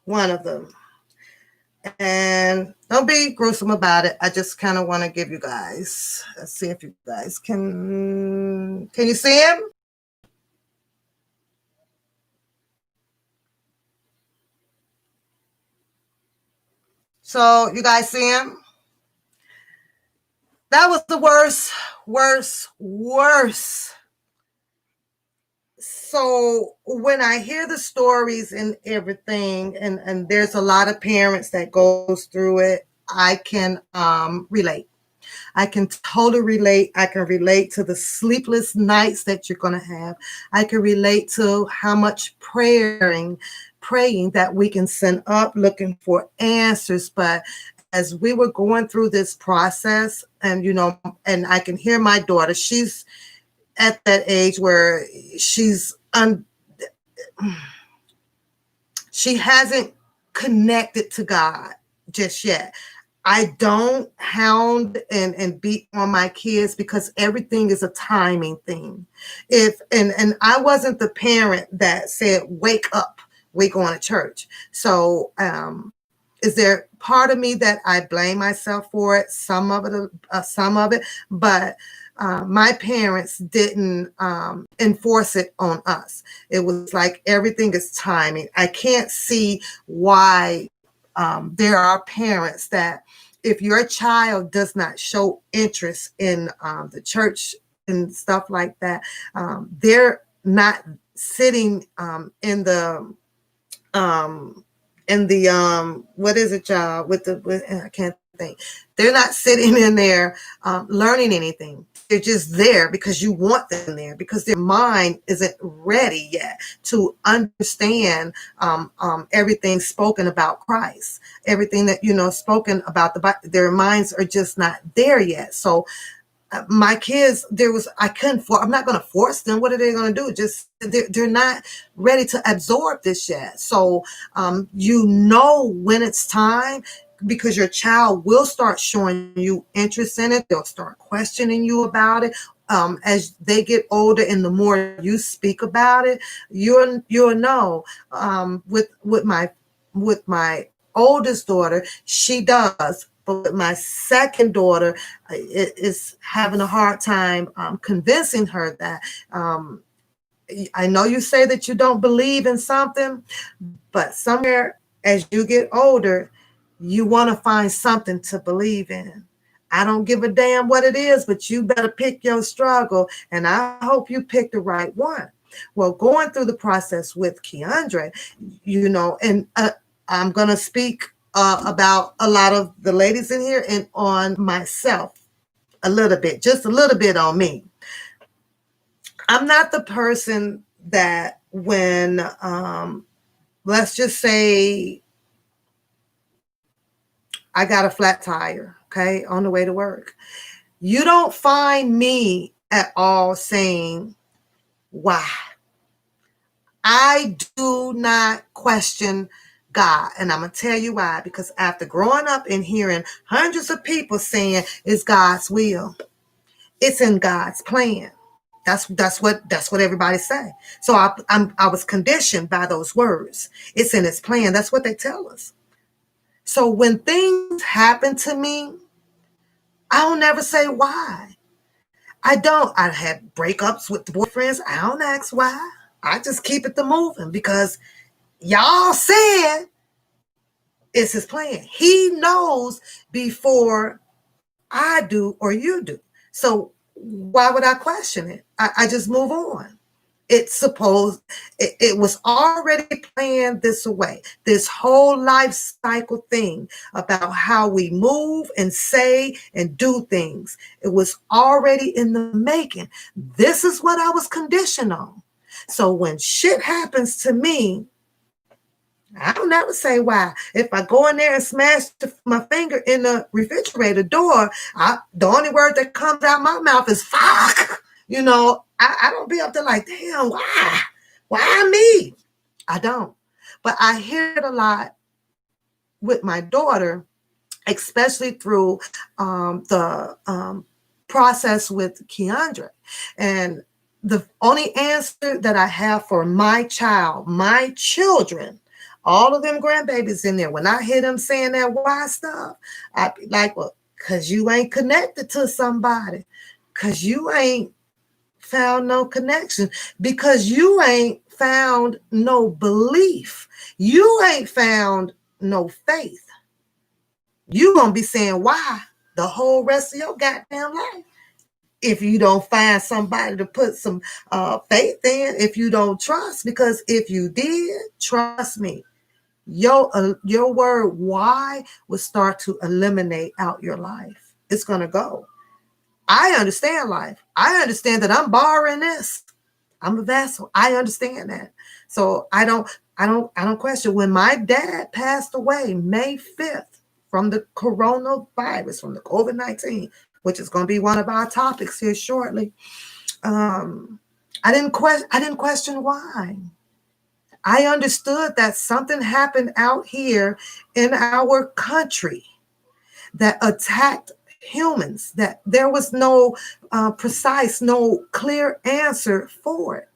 one of them. And don't be gruesome about it. I just kind of want to give you guys, let's see if you guys can you see him? So you guys see him? That was the worst. So when I hear the stories and everything, and there's a lot of parents that goes through it, I can relate. I can totally relate. I can relate to the sleepless nights that you're going to have. I can relate to how much praying that we can send up looking for answers. But as we were going through this process, and you know, and I can hear my daughter, she's at that age where she hasn't connected to God just yet. I don't hound and beat on my kids because everything is a timing thing. And I wasn't the parent that said, wake up, we're going to church. So is there part of me that I blame myself for it? Some of it, but my parents didn't enforce it on us. It was like everything is timing. I can't see why there are parents that if your child does not show interest in the church and stuff like that, they're not sitting in the what is it, y'all? I can't think. They're not sitting in there learning anything. They're just there because you want them there, because their mind isn't ready yet to understand everything spoken about Christ, everything that, you know, spoken about the Bible. Their minds are just not there yet. So my kids, I'm not going to force them. What are they going to do? Just, they're not ready to absorb this yet. So, you know, when it's time, because your child will start showing you interest in it. They'll start questioning you about it. As they get older and the more you speak about it, you'll know. With my oldest daughter, she does. But with my second daughter, is having a hard time convincing her that I know you say that you don't believe in something, but somewhere as you get older, you want to find something to believe in. I don't give a damn what it is, but you better pick your struggle. And I hope you pick the right one. Well, going through the process with Keandre, and I'm going to speak about a lot of the ladies in here and on myself a little bit, just a little bit on me. I'm not the person that when, let's just say I got a flat tire, okay, on the way to work. You don't find me at all saying, why? I do not question God. And I'm going to tell you why. Because after growing up and hearing hundreds of people saying it's God's will, it's in God's plan. That's what everybody say. So I was conditioned by those words. It's in His plan. That's what they tell us. So when things happen to me, I don't never say why. I don't. I had breakups with the boyfriends. I don't ask why. I just keep it moving because y'all said it's His plan. He knows before I do or you do. So why would I question it? I just move on. It was already planned this way. This whole life cycle thing about how we move and say and do things. It was already in the making. This is what I was conditioned on. So when shit happens to me, I don't never say why. If I go in there and smash my finger in the refrigerator door, the only word that comes out my mouth is fuck. I don't be up there like, damn, why? Why me? I don't. But I hear it a lot with my daughter, especially through the process with Keandre. And the only answer that I have for my children, all of them grandbabies in there, when I hear them saying that why stuff, I be like, well, because you ain't connected to somebody, because you ain't found no connection, because you ain't found no belief, you ain't found no faith. You gonna be saying why the whole rest of your goddamn life if you don't find somebody to put some faith in, if you don't trust. Because if you did, trust me, your word why will start to eliminate out your life. It's gonna go. I understand life. I understand that I'm borrowing this. I'm a vessel. I understand that. So I don't question. When my dad passed away May 5th from the coronavirus, from the COVID-19, which is going to be one of our topics here shortly, I didn't question why. I understood that something happened out here in our country that attacked humans, that there was no precise, no clear answer for it.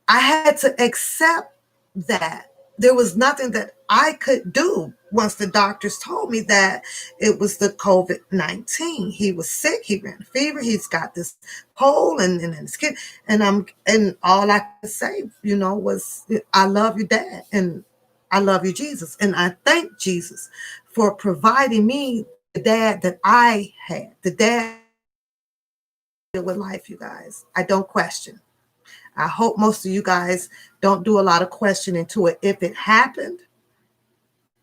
I had to accept that there was nothing that I could do once the doctors told me that it was the COVID-19. He was sick. He ran a fever. He's got this hole in his skin. And all I could say, was, I love you, Dad. And I love you, Jesus. And I thank Jesus for providing me the dad that I had, the dad with life, you guys. I don't question. I hope most of you guys don't do a lot of questioning to it. If it happened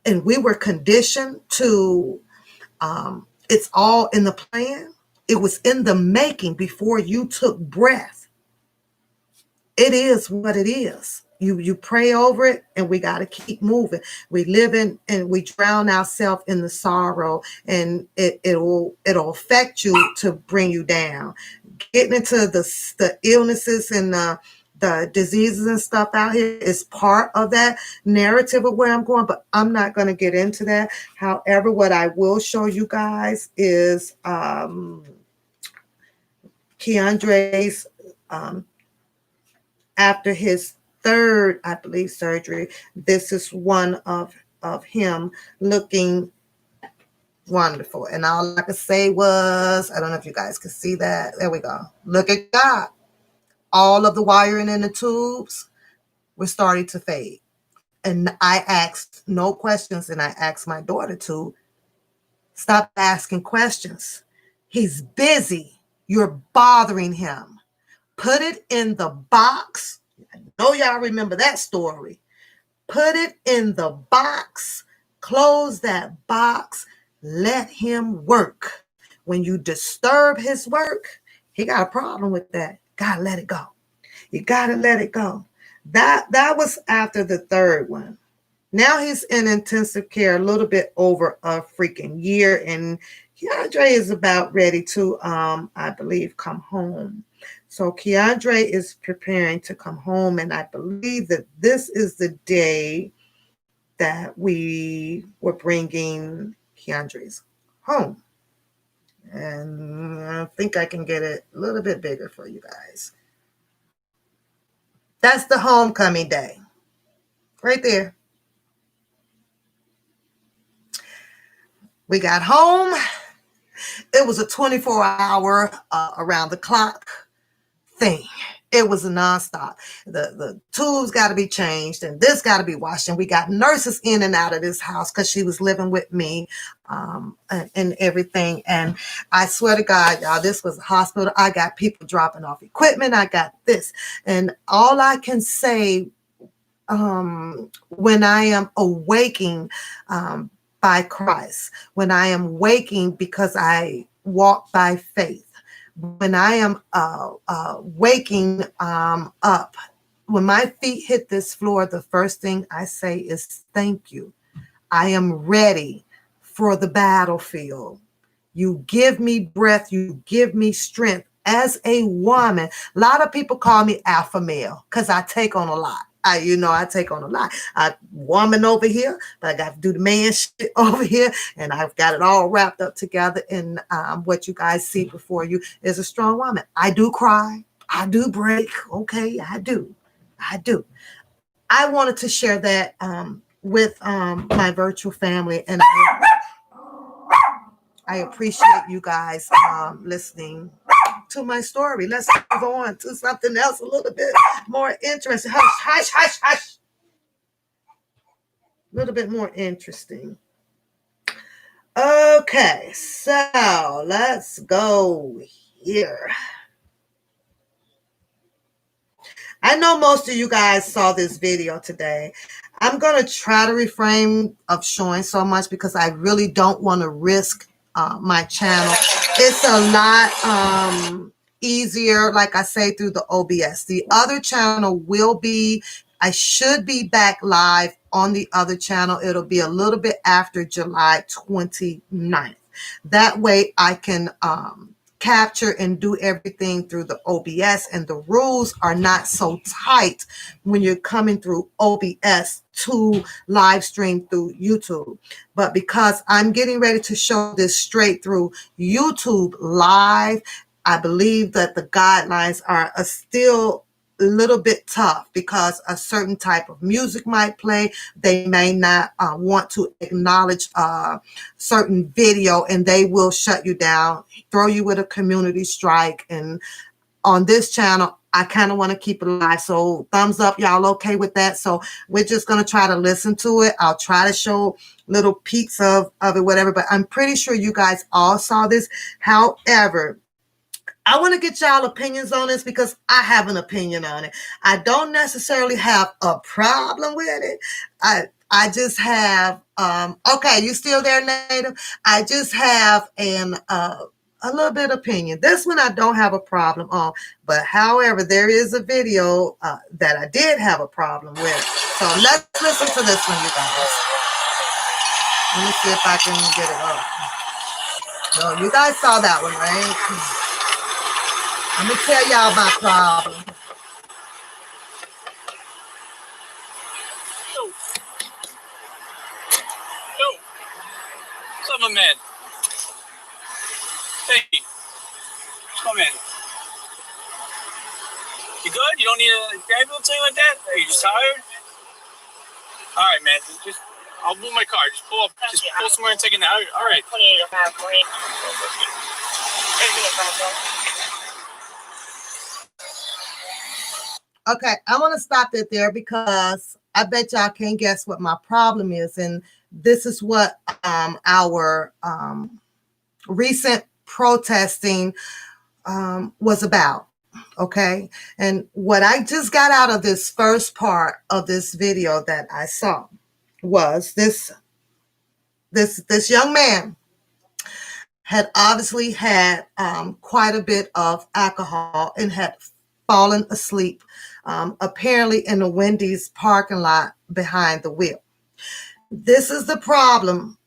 and we were conditioned to, it's all in the plan. It was in the making before you took breath. It is what it is. You pray over it, and we got to keep moving. We live in and we drown ourselves in the sorrow, and it'll affect you to bring you down. Getting into the illnesses and the diseases and stuff out here is part of that narrative of where I'm going, but I'm not going to get into that. However, what I will show you guys is Keandre's after his third, I believe, surgery. This is one of him looking wonderful. And all I could say was, I don't know if you guys can see that. There we go. Look at God. All of the wiring in the tubes were starting to fade. And I asked no questions, and I asked my daughter to, Stop asking questions. He's busy. You're bothering him. Put it in the box. I know y'all remember that story. Put it in the box. Close that box. Let him work. When you disturb his work, he got a problem with that. Gotta let it go. You gotta let it go. That was after the third one. Now he's in intensive care a little bit over a freaking year, and Keandre is about ready to, I believe, come home. So Keandre is preparing to come home, and I believe that this is the day that we were bringing Keandre's home. And I think I can get it a little bit bigger for you guys. That's the homecoming day. Right there. We got home. It was a 24-hour around the clock thing. It was a nonstop. The tubes got to be changed, and this got to be washed. And we got nurses in and out of this house because she was living with me and everything. And I swear to God, y'all, this was a hospital. I got people dropping off equipment. I got this. And all I can say when I am awaking by Christ, when I am waking because I walk by faith, when I am waking up, when my feet hit this floor, the first thing I say is thank you. I am ready for the battlefield. You give me breath. You give me strength. As a woman, a lot of people call me alpha male because I take on a lot. I take on a lot. I woman over here, but I got to do the man shit over here, and I've got it all wrapped up together. And what you guys see before you is a strong woman. I do cry. I do break. Okay, I do. I wanted to share that with my virtual family, and I appreciate you guys listening to my story. Let's move on to something else a little bit more interesting. Hush. A little bit more interesting. Okay, so let's go here. I know most of you guys saw this video today. I'm going to try to refrain of showing so much because I really don't want to risk my channel. It's a lot easier, like I say, through the OBS. The other channel I should be back live on the other channel. It'll be a little bit after July 29th. That way I can capture and do everything through the OBS, and the rules are not so tight when you're coming through OBS to live stream through YouTube. But because I'm getting ready to show this straight through YouTube live, I believe that the guidelines are still a little bit tough because a certain type of music might play. They may not want to acknowledge certain video, and they will shut you down, throw you with a community strike. And on this channel, I kind of want to keep it alive. So thumbs up, y'all okay with that? So we're just going to try to listen to it. I'll try to show little peeks of it, whatever, but I'm pretty sure you guys all saw this. However, I want to get y'all opinions on this because I have an opinion on it. I don't necessarily have a problem with it. I just have, okay, you still there, Native? I just have a little bit of opinion. This one I don't have a problem on, but however, there is a video that I did have a problem with. So let's listen to this one, you guys. Let me see if I can get it up. No, you guys saw that one, right? I'm going to tell y'all my problem. Yo. What's up, my man? Hey. Come in. You good? You don't need a grab or something like that? Are you just tired? All right, man. Just I'll move my car. Just pull up. Just pull somewhere and take it now. All right. Okay, I want to stop it there because I bet y'all can't guess what my problem is, and this is what our recent protesting was about. Okay, and what I just got out of this first part of this video that I saw was this young man had obviously had quite a bit of alcohol and had fallen asleep, apparently in the Wendy's parking lot behind the wheel. This is the problem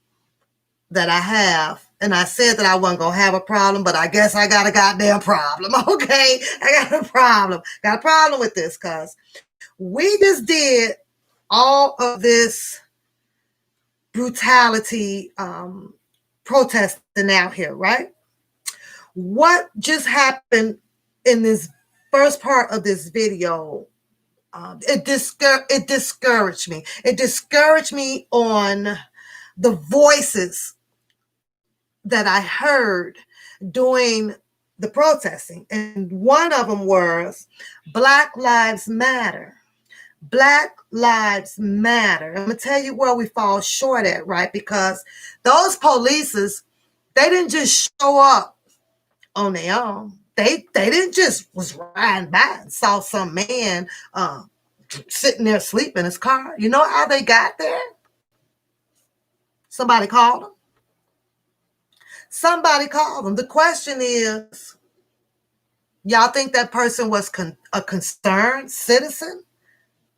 that I have. And I said that I wasn't going to have a problem, but I guess I got a goddamn problem. Okay, I got a problem. Got a problem with this because we just did all of this brutality protesting out here, right? What just happened in this first part of this video, it discouraged me. It discouraged me on the voices that I heard doing the protesting. And one of them was Black Lives Matter. Black Lives Matter. I'm going to tell you where we fall short at, right? Because those polices, they didn't just show up on their own. They didn't just was riding by and saw some man sitting there asleep in his car. You know how they got there? Somebody called them. Somebody called them. The question is, y'all think that person was a concerned citizen?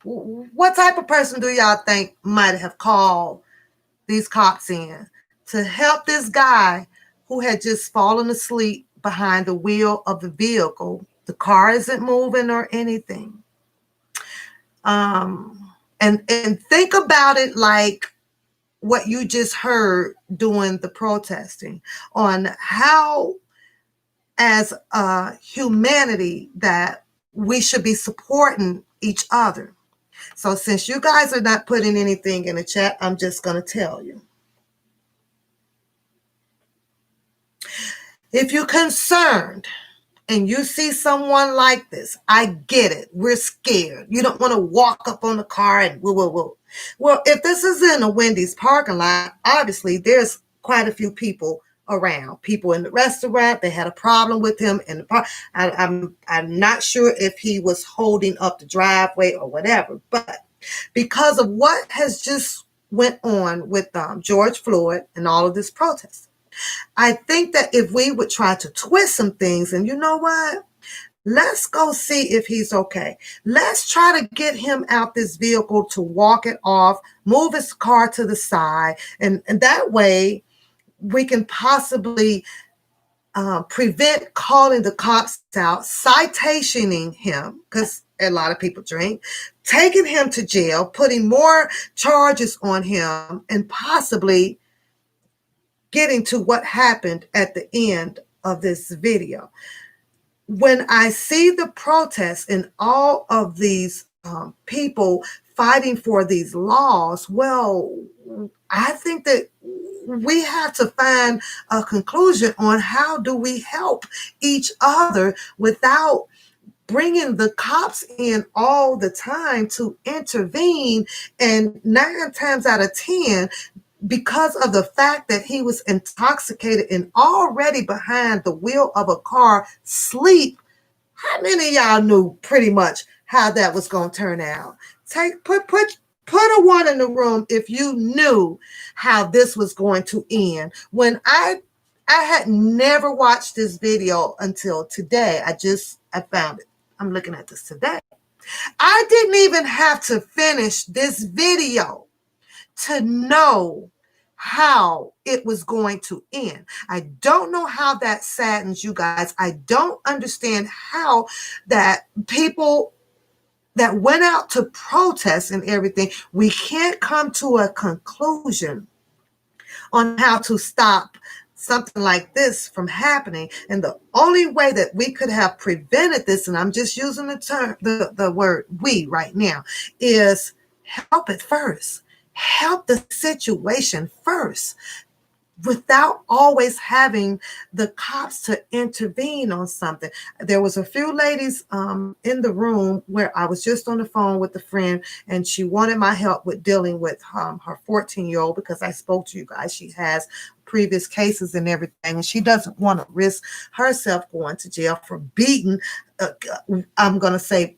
What type of person do y'all think might have called these cops in to help this guy who had just fallen asleep behind the wheel of the vehicle? The car isn't moving or anything. And think about it like what you just heard doing the protesting, on how as humanity that we should be supporting each other. So since you guys are not putting anything in the chat, I'm just going to tell you. If you're concerned and you see someone like this, I get it. We're scared. You don't want to walk up on the car and whoa. Well, if this is in a Wendy's parking lot, obviously there's quite a few people around. People in the restaurant, they had a problem with him in the park. I'm not sure if he was holding up the driveway or whatever, but because of what has just went on with George Floyd and all of this protest, I think that if we would try to twist some things, and you know what? Let's go see if he's okay. Let's try to get him out this vehicle to walk it off, move his car to the side, and that way we can possibly prevent calling the cops out, citationing him, because a lot of people drink, taking him to jail, putting more charges on him, and possibly getting to what happened at the end of this video. When I see the protests and all of these people fighting for these laws, well, I think that we have to find a conclusion on how do we help each other without bringing the cops in all the time to intervene. And 9 times out of 10, because of the fact that he was intoxicated and already behind the wheel of a car, sleep, how many of y'all knew pretty much how that was going to turn out? Put a 1 in the room if you knew how this was going to end. When I had never watched this video until today. I found it. I'm looking at this today. I didn't even have to finish this video to know how it was going to end. I don't know how that saddens you guys. I don't understand how that people that went out to protest and everything, we can't come to a conclusion on how to stop something like this from happening. And the only way that we could have prevented this, and I'm just using the word we right now, is help it first. Help the situation first. without always having the cops to intervene on something. There was a few ladies in the room where I was just on the phone with a friend, and she wanted my help with dealing with her 14-year-old, because I spoke to you guys. She has previous cases and everything, and she doesn't want to risk herself going to jail for beating, I'm going to say,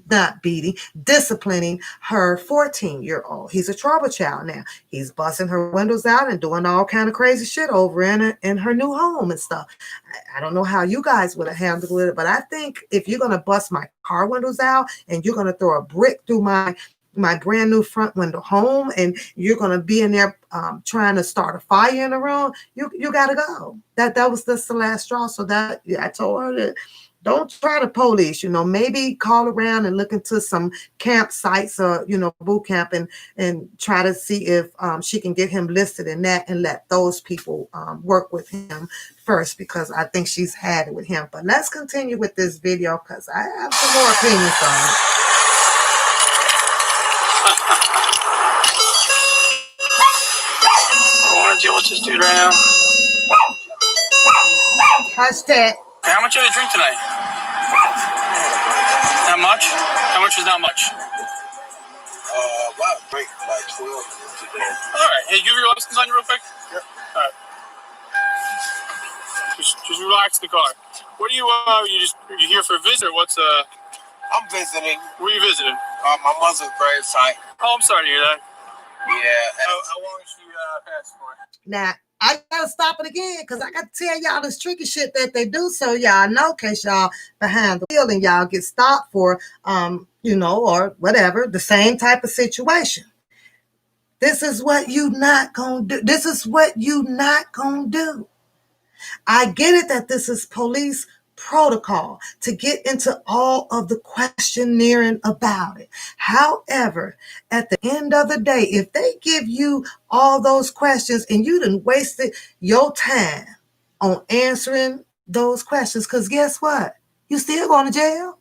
not beating, disciplining her 14-year-old. He's a trouble child now. He's busting her windows out and doing all kind of crazy shit over in her new home and stuff. I don't know how you guys would have handled it, but I think if you're going to bust my car windows out and you're going to throw a brick through my brand new front window home, and you're going to be in there trying to start a fire in the room, you got to go. That was just the last straw. So that, I told her that, don't try to police, maybe call around and look into some campsites or, boot camp, and try to see if she can get him listed in that, and let those people work with him first, because I think she's had it with him. But let's continue with this video, because I have some more opinions on it. I want to deal with this dude right now. Hush that. Hey, how much did I drink tonight? Not much? How much is not much? About drink like 12 today. Alright, hey, give your license on you real quick? Yep. Alright. Just relax the car. What are you, you here for a visit, or what's, I'm visiting. where are you visiting? My mother's grave site. Oh, I'm sorry to hear that. Yeah. How long is she, passed for? Now, I gotta stop it again, because I gotta tell y'all this tricky shit that they do, so y'all know, in case y'all behind the wheel and y'all get stopped for or whatever, the same type of situation. This is what you not gonna do. This is what you not gonna do. I get it that this is police protocol to get into all of the questionnaire about it. However, at the end of the day, if they give you all those questions and you done wasted your time on answering those questions, because guess what? You still going to jail.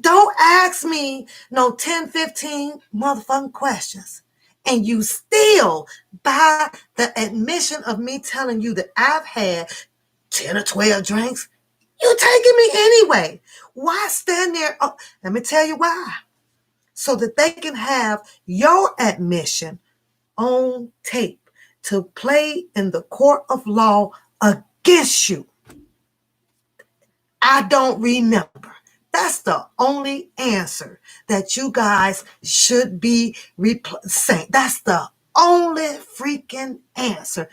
Don't ask me no 10, 15 motherfucking questions. And you still, by the admission of me telling you that I've had 10 or 12 drinks, you taking me anyway. Why stand there? Oh, let me tell you why. So that they can have your admission on tape to play in the court of law against you. I don't remember. That's the only answer that you guys should be saying. That's the only freaking answer.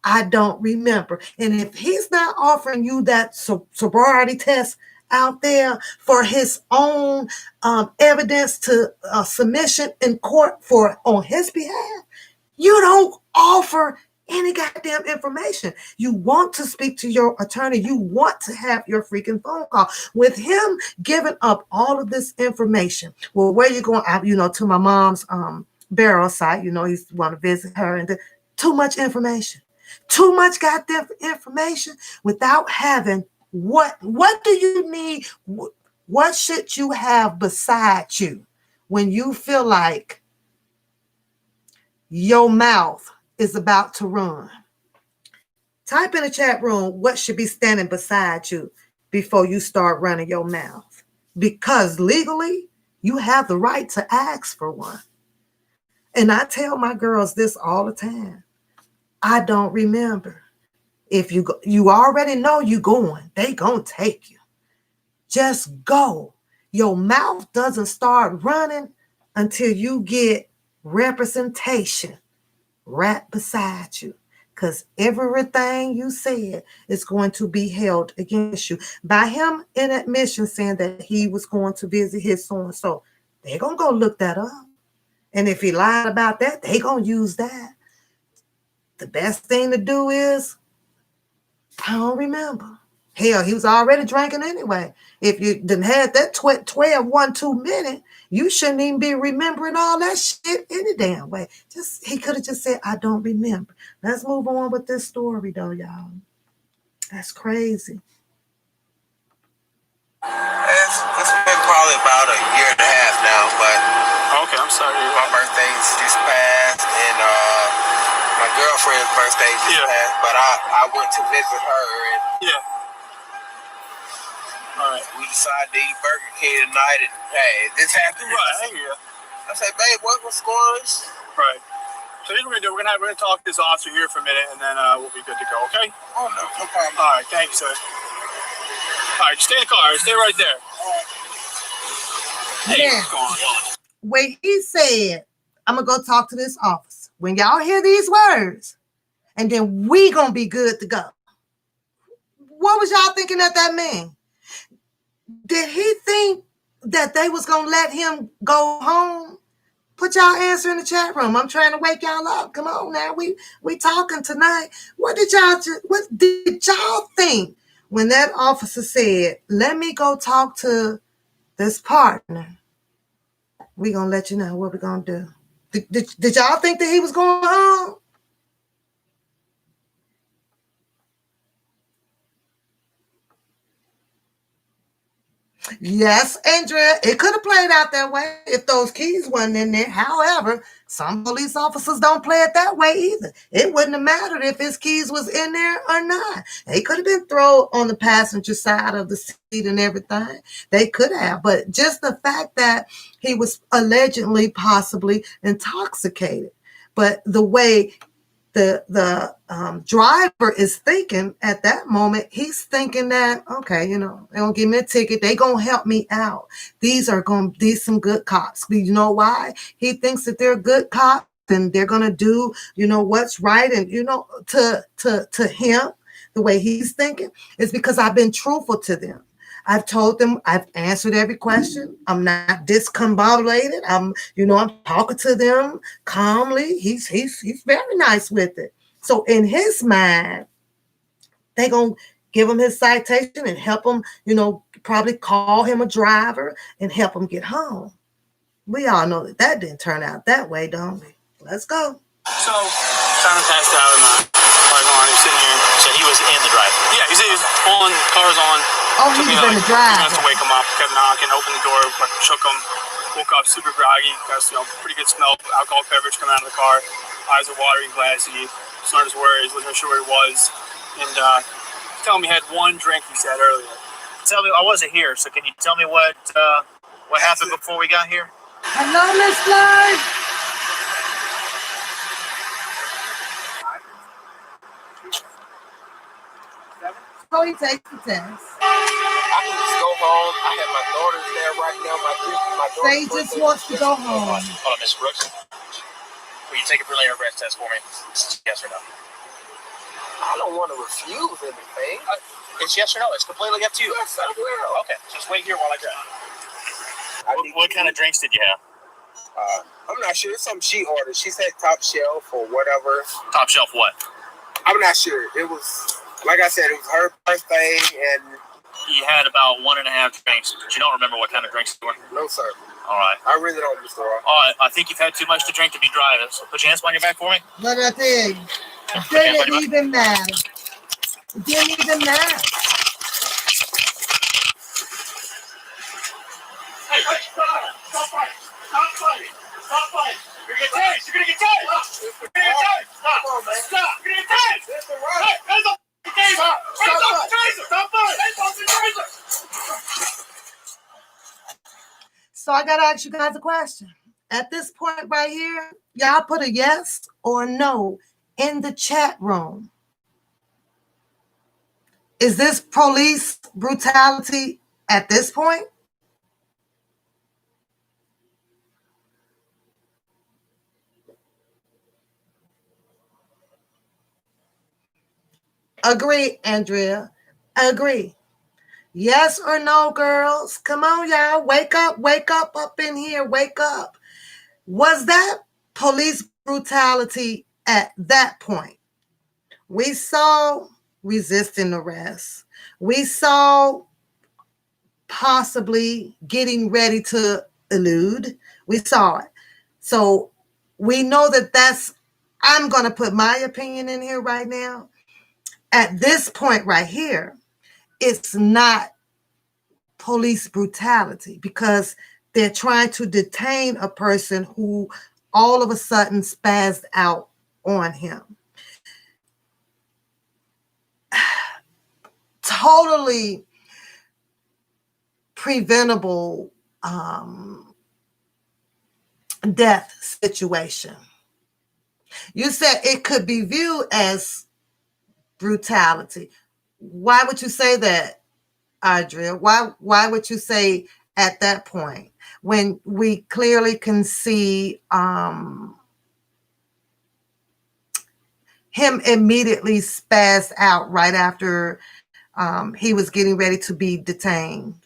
I don't remember. And if he's not offering you that sobriety test out there for his own evidence to submission in court for on his behalf, you don't offer any goddamn information. You want to speak to your attorney. You want to have your freaking phone call. With him giving up all of this information, well, where you going? To my mom's burial site. He's want to visit her, and too much information. Too much goddamn information without having what do you need? What should you have beside you when you feel like your mouth is about to run? Type in the chat room what should be standing beside you before you start running your mouth. Because legally, you have the right to ask for one. And I tell my girls this all the time. I don't remember. If you already know you going, they gonna take you. Just go. Your mouth doesn't start running until you get representation right beside you. Because everything you said is going to be held against you. By him in admission saying that he was going to visit his so-and-so, they're gonna go look that up. And if he lied about that, they gonna use that. The best thing to do is, I don't remember. Hell, he was already drinking anyway. If you didn't have that 12-1-2 minute, you shouldn't even be remembering all that shit any damn way. He could have just said, I don't remember. Let's move on with this story, though, y'all. That's crazy. It's been probably about a year and a half now, but Okay, I'm sorry. my birthday's just passed, and my girlfriend's birthday just passed, but I went to visit her and All right. we decided to eat Burger King tonight, and hey, this happened. Right. I said, babe, what's going on? Right. So here's what we're gonna do. We're gonna talk to this officer here for a minute, and then we'll be good to go. Okay? Oh no problem. All right. Thank you, sir. All right. Just stay in the car. Stay right there. Hey, Yeah. what's going on? When he said, I'm gonna go talk to this officer. When y'all hear these words, and then we gonna be good to go. What was y'all thinking that meant? Did he think that they was gonna let him go home? Put y'all answer in the chat room. I'm trying to wake y'all up. Come on now. We talking tonight. What did y'all think when that officer said, let me go talk to this partner? We gonna let you know what we're gonna do. Did y'all think that he was going home? Yes, Andrea, it could have played out that way if those keys weren't in there. However, some police officers don't play it that way either. It wouldn't have mattered if his keys was in there or not. They could have been thrown on the passenger side of the seat and everything. They could have, but just the fact that he was allegedly possibly intoxicated, but the way the driver is thinking at that moment, he's thinking that, okay, they're gonna give me a ticket, they gonna help me out. These some good cops. You know why? He thinks that they're good cops and they're gonna do what's right, and to him, the way he's thinking is because I've been truthful to them. I've told them, I've answered every question. I'm not discombobulated. I'm talking to them calmly. He's very nice with it. So in his mind, they gonna give him his citation and help him, probably call him a driver and help him get home. We all know that didn't turn out that way, don't we? Let's go. So, Simon passed out in the car's on. He's sitting here. So he was in the driver. Yeah, he was on. Car's on. Oh, he was in the driver. To wake him up, kept knocking, opened the door, shook him, woke up super groggy. Got pretty good smell, alcohol beverage coming out of the car. Eyes are watery, glassy. Started his worries, wasn't sure where he was, and telling me he had one drink. He said earlier. Tell me, I wasn't here, so can you tell me what happened before we got here? Hello, Miss Floyd. So he takes the test. I can just go home. I have my daughters there right now. My Say he just wants to go home. Hold on, Miss Brooks. Will you take a preliminary breath test for me? Yes or no? I don't want to refuse anything. It's yes or no. It's completely up to you. Yes, I will. Okay, just wait here while I grab. What kind of drinks did you have? I'm not sure. It's something she ordered. She said top shelf or whatever. Top shelf what? I'm not sure. It was, like I said, it was her birthday, and You had about 1.5 drinks, but you don't remember what kind of drinks they were? no, sir. All right. I really don't, Mr. Ross. All right. I think you've had too much to drink to be driving, so put your hands behind your back for me. What did I tell you? It didn't even matter. It didn't even matter. Hey, stop fighting. Stop fighting. Stop fighting. You're going to get tased. You're going to get tased. You're going to get tased. Stop. Come on, man. Stop. You're going to get tased. Mr. Ross. Hey, hands up. Taser. Hands up. Taser. Stop fighting. Hands up. Taser. So I gotta ask you guys a question. At this point right here, y'all put a yes or no in the chat room. Is this police brutality at this point? Agree, Andrea. Agree. Yes or no, girls? Come on, y'all. Wake up in here. Wake up. Was that police brutality at that point? We saw resisting arrest. We saw possibly getting ready to elude. We saw it. So we know that I'm going to put my opinion in here right now. At this point right here, it's not police brutality because they're trying to detain a person who all of a sudden spazzed out on him. totally preventable death situation. You said it could be viewed as brutality. Why would you say that, Adria? Why would you say at that point when we clearly can see him immediately spaz out right after he was getting ready to be detained?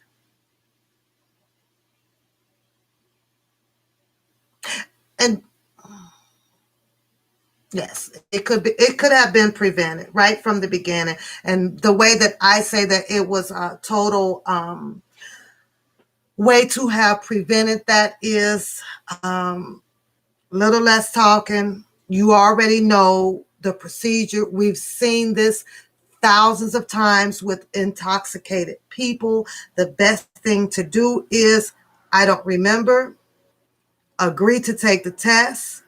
And yes, it could have been prevented right from the beginning. And the way that I say that it was a total way to have prevented that is little less talking. You already know the procedure. We've seen this thousands of times with intoxicated people. The best thing to do is, I don't remember, agree to take the test.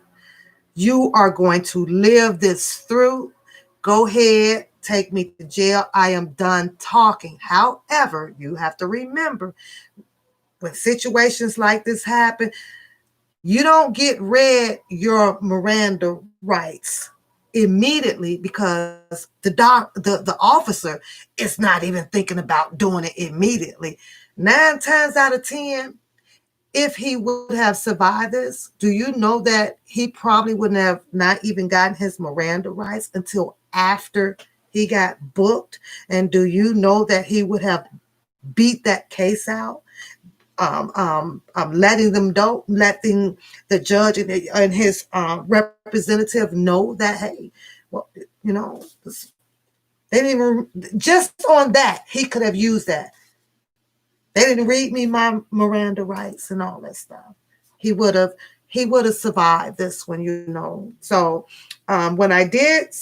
You are going to live this through. Go ahead, take me to jail. I am done talking. However, you have to remember, when situations like this happen, you don't get read your Miranda rights immediately, because the officer is not even thinking about doing it immediately. 9 times out of 10, if he would have survived this, do you know that he probably wouldn't have not even gotten his Miranda rights until after he got booked? And do you know that he would have beat that case out? Letting the judge and his representative know that, hey, well, you know, they didn't even, just on that, he could have used that. They didn't read me my Miranda rights and all that stuff. He would have survived this one, you know. So when I did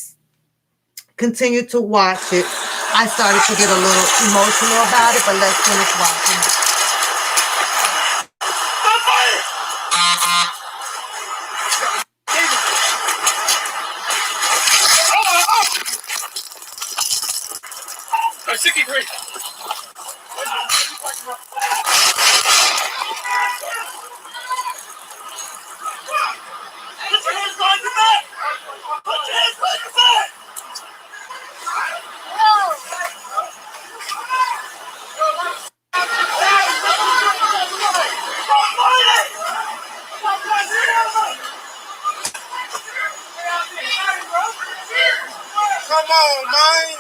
continue to watch it, I started to get a little emotional about it, but let's finish watching it. I'm 63. Put your hands behind your back! Put your hands behind your back! Come on, man.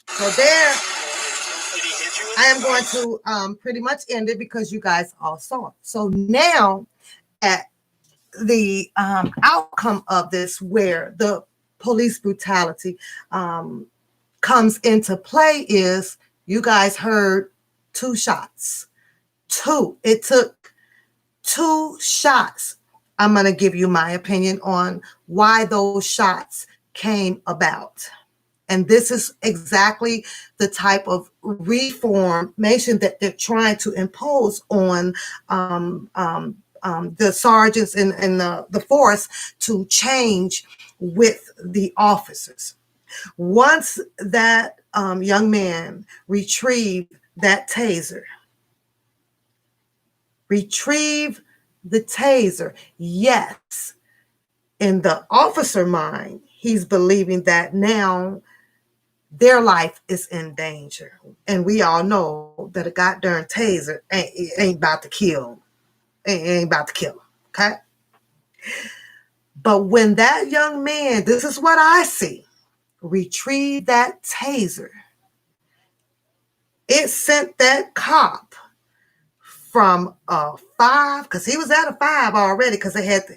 So there, I am going to pretty much end it because you guys all saw it. So now, at the outcome of this, where the police brutality comes into play, is you guys heard 2 shots. 2. It took 2 shots. I'm going to give you my opinion on why those shots came about. And this is exactly the type of reformation that they're trying to impose on the sergeants and the force to change with the officers. Once that young man retrieved that taser, yes, in the officer mind, he's believing that now their life is in danger. And we all know that a goddamn taser ain't about to kill. Ain't about to kill him, okay? But when that young man, this is what I see, retrieve that taser, it sent that cop from a 5, because he was at a 5 already, because they had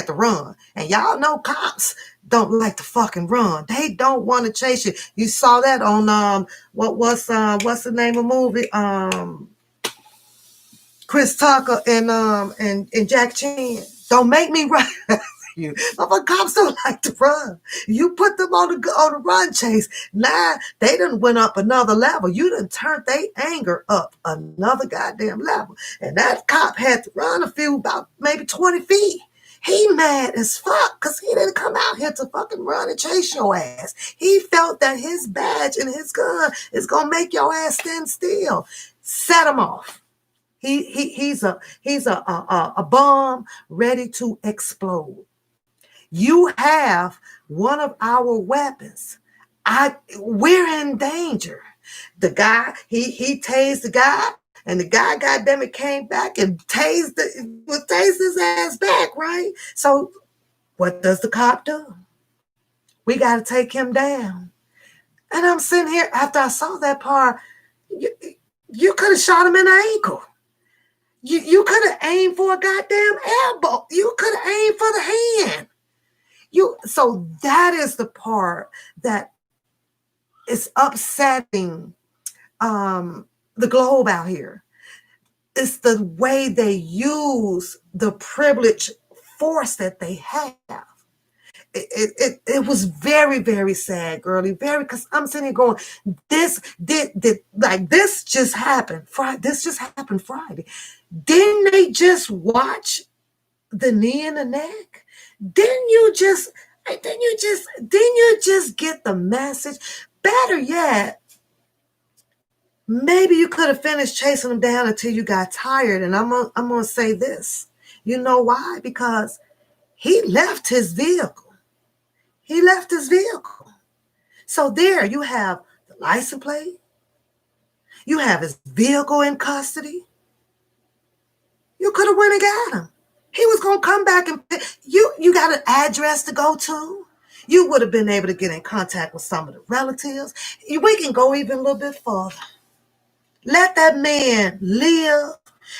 to run. And y'all know cops don't like to fucking run. They don't want to chase you. You saw that on what's the name of the movie? Chris Tucker and Jack Chan. Don't make me run you. But cops don't like to run. You put them on the run chase. Now they done went up another level. You done turned their anger up another goddamn level. And that cop had to run about maybe 20 feet. He mad as fuck because he didn't come out here to fucking run and chase your ass. He felt that his badge and his gun is gonna make your ass stand still. Set him off. He's a bomb ready to explode. You have one of our weapons. We're in danger. The guy, he tased the guy, and the guy, goddamn it, came back and tased his ass back, right? So what does the cop do? We got to take him down. And I'm sitting here, after I saw that part, you could have shot him in the ankle. You could have aimed for a goddamn elbow. You could have aimed for the hand. So that is the part that is upsetting the globe out here. It's the way they use the privileged force that they have. It was very, very sad, girly. Very, because I'm sitting here going, this just happened Friday. This just happened Friday. Didn't they just watch the knee in the neck? Didn't you just get the message? Better yet, maybe you could have finished chasing him down until you got tired. And I'm gonna say this. You know why? Because he left his vehicle. He left his vehicle. So there you have the license plate. You have his vehicle in custody. You could have went and got him. He was going to come back and you got an address to go to. You would have been able to get in contact with some of the relatives. We can go even a little bit further. Let that man live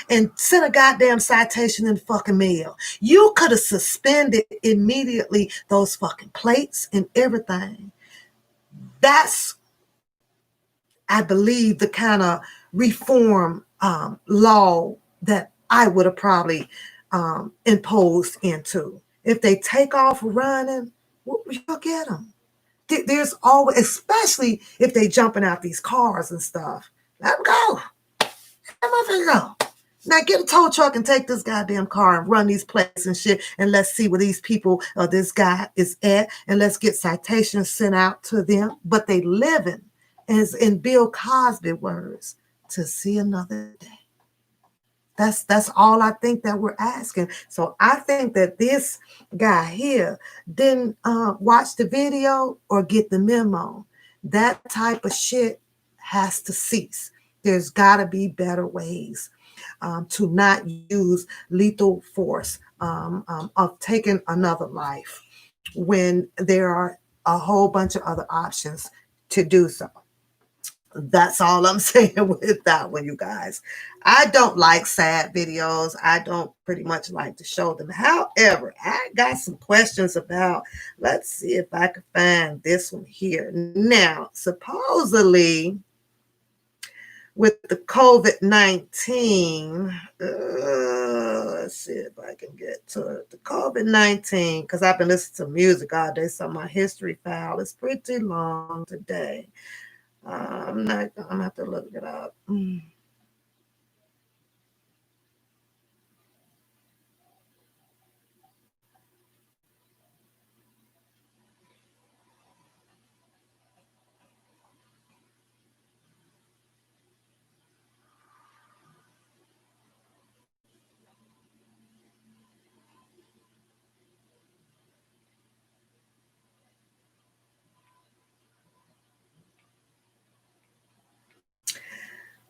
and send a goddamn citation in the fucking mail. You could have suspended immediately those fucking plates and everything. That's, I believe, the kind of reform law that I would have probably imposed into. If they take off running, you'll get them. There's always, especially if they jumping out these cars and stuff. Let them go. Let them motherfucker go. Now get a tow truck and take this goddamn car and run these plates and shit, and let's see where these people or this guy is at, and let's get citations sent out to them. But they living, as in Bill Cosby words, to see another day. That's all I think that we're asking. So I think that this guy here didn't watch the video or get the memo. That type of shit has to cease. There's got to be better ways to not use lethal force of taking another life when there are a whole bunch of other options to do so. That's all I'm saying with that one, you guys. I don't like sad videos. I don't pretty much like to show them. However, I got some questions about, let's see if I can find this one here. Now, supposedly, with the COVID-19, let's see if I can get to it. The COVID-19, because I've been listening to music all day, so my history file is pretty long today. I'm gonna have to look it up.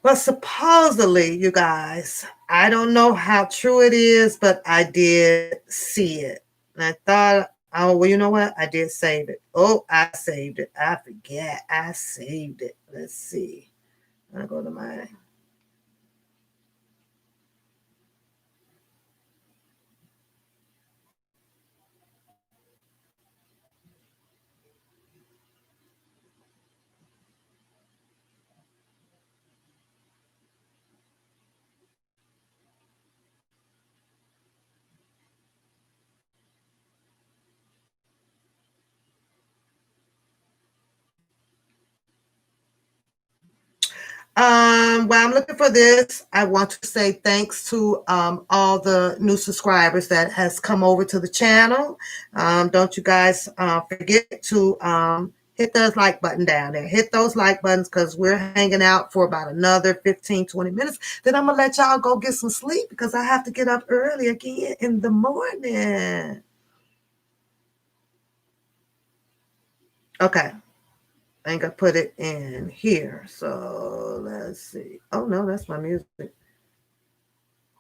Well, supposedly, you guys, I don't know how true it is, but I did see it. And I thought, oh, well, you know what? I did save it. Oh, I saved it. I forget. I saved it. Let's see. I'll go to my... While I'm looking for this, I want to say thanks to all the new subscribers that has come over to the channel. Don't you guys forget to hit the like button down there. Hit those like buttons because we're hanging out for about another 15, 20 minutes. Then I'm going to let y'all go get some sleep because I have to get up early again in the morning. Okay. I think I put it in here. So let's see. Oh no, that's my music.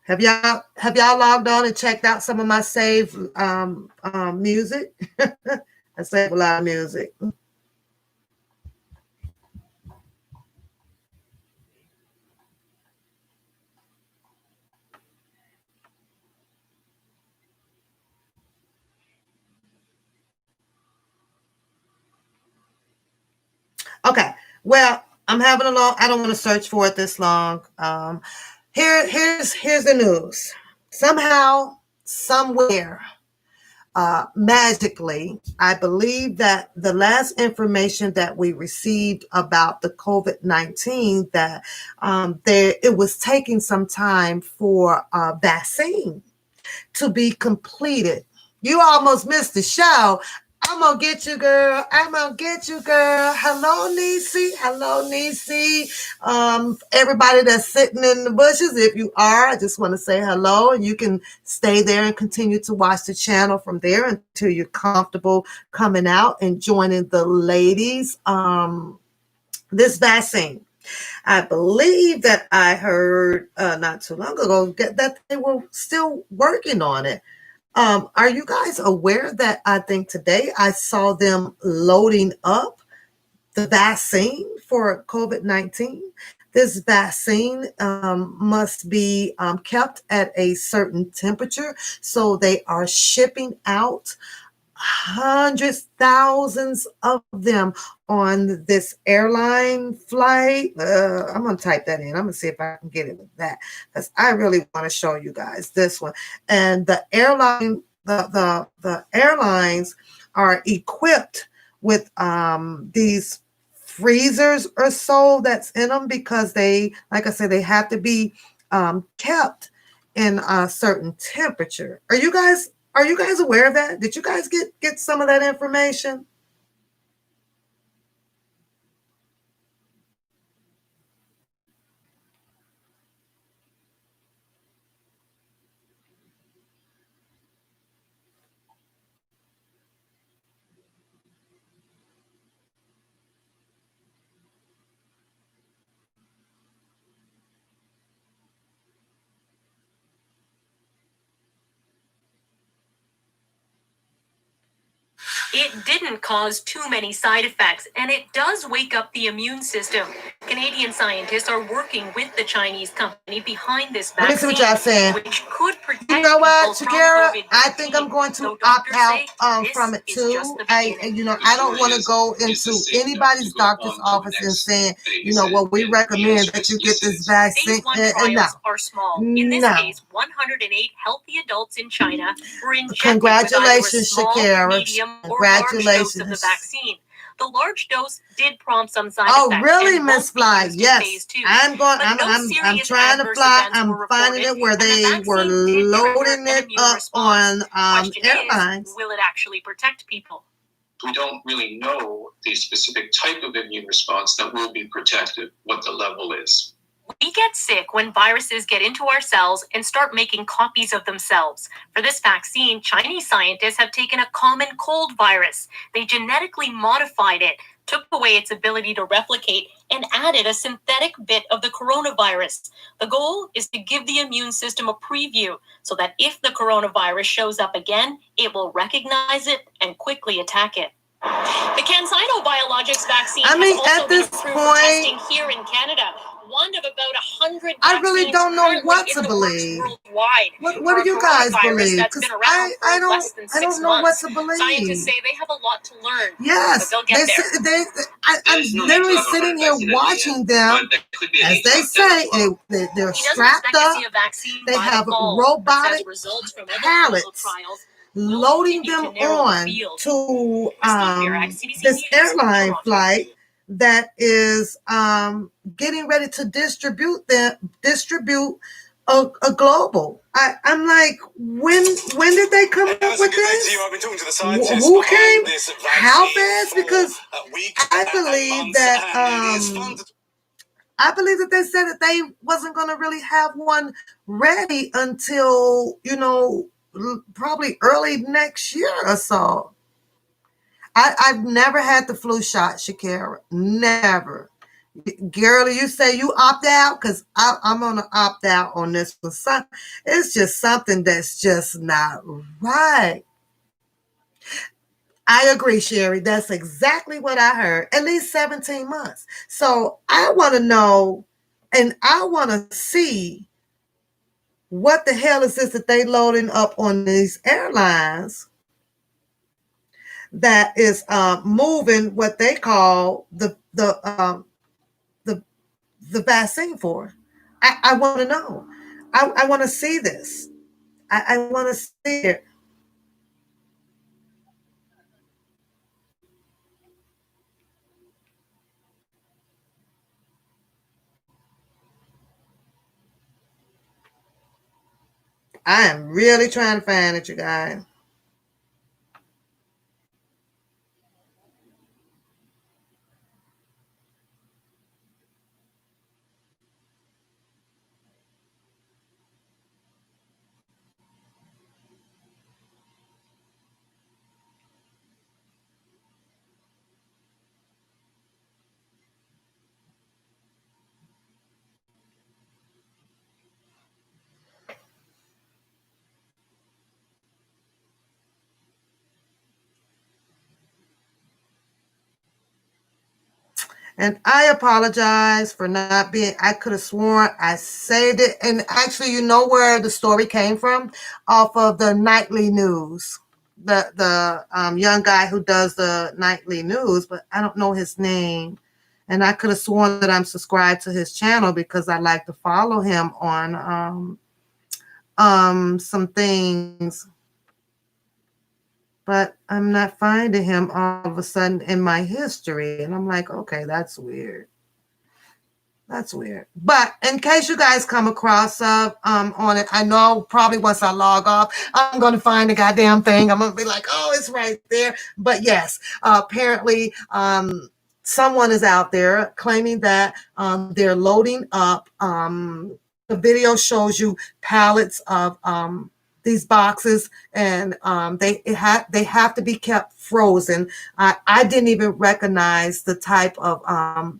Have y'all logged on and checked out some of my saved music? I save a lot of music. Okay. Well, I'm having a long. I don't want to search for it this long. Here's the news. Somehow, somewhere, magically, I believe that the last information that we received about the COVID-19 that it was taking some time for a vaccine to be completed. You almost missed the show. I'm going to get you, girl. I'm going to get you, girl. Hello, Niecy. Hello, Niecy. Everybody that's sitting in the bushes, if you are, I just want to say hello. And you can stay there and continue to watch the channel from there until you're comfortable coming out and joining the ladies. This vaccine. I believe that I heard not too long ago that they were still working on it. Are you guys aware that I think today I saw them loading up the vaccine for COVID-19? This vaccine must be kept at a certain temperature. So they are shipping out hundreds, thousands of them on this airline flight. I'm going to type that in. I'm going to see if I can get it with that because I really want to show you guys this one. And the airline, the airlines are equipped with these freezers or so that's in them because they, like I said, they have to be kept in a certain temperature. Are you guys aware of that? Did you guys get some of that information? It didn't cause too many side effects, and it does wake up the immune system. Canadian scientists are working with the Chinese company behind this vaccine, listen what y'all saying. Which could protect you know what, people Shakira? from COVID-19. I think I'm going to opt out from it too. I don't want to go into anybody's doctor's office and saying, well, we recommend that you get this vaccine. Phase 1 trials are small. In this case, 108 healthy adults in China were injected Congratulations, with either a small, Shakira. medium, or large dose of the vaccine. The large dose did prompt some side effects. Oh, really, Miss Fly? Yes. I'm trying to fly. I'm finding it where they were loading it up on airlines. Will it actually protect people? We don't really know the specific type of immune response that will be protected, what the level is. We get sick when viruses get into our cells and start making copies of themselves. For this vaccine, Chinese scientists have taken a common cold virus. They genetically modified it, took away its ability to replicate, and added a synthetic bit of the coronavirus. The goal is to give the immune system a preview so that if the coronavirus shows up again, it will recognize it and quickly attack it. The CanSino Biologics vaccine has also been approved for testing here in Canada. One of about 100 I really don't know what to believe. What do you guys believe? Because I don't know what to believe. Scientists say they have a lot to learn. Yes, I'm literally sitting here watching them, as they say, they're strapped up. They have robotic pallets loading them on to this airline flight that is getting ready to distribute a global. I'm like, when did they come up with this? Who came? How fast? Because I believe that they said that they wasn't going to really have one ready until, probably early next year or so. I've never had the flu shot, Shakira. Never. Girlie, you say you opt out? Because I'm going to opt out on this one. It's just something that's just not right. I agree, Sherry. That's exactly what I heard. At least 17 months. So I want to know, and I want to see what the hell is this that they loading up on these airlines that is moving what they call the vaccine for. I want to know. I want to see this. I want to see it. I am really trying to find it, you guys. And I apologize for not being, I could have sworn I saved it. And actually, you know where the story came from? Off of the nightly news. The young guy who does the nightly news, but I don't know his name. And I could have sworn that I'm subscribed to his channel because I like to follow him on some things. But I'm not finding him all of a sudden in my history. And I'm like, okay, that's weird. That's weird. But in case you guys come across on it, I know probably once I log off, I'm going to find the goddamn thing. I'm going to be like, oh, it's right there. But yes, apparently someone is out there claiming that they're loading up. The video shows you pallets of these boxes, and they have to be kept frozen. I didn't even recognize the type of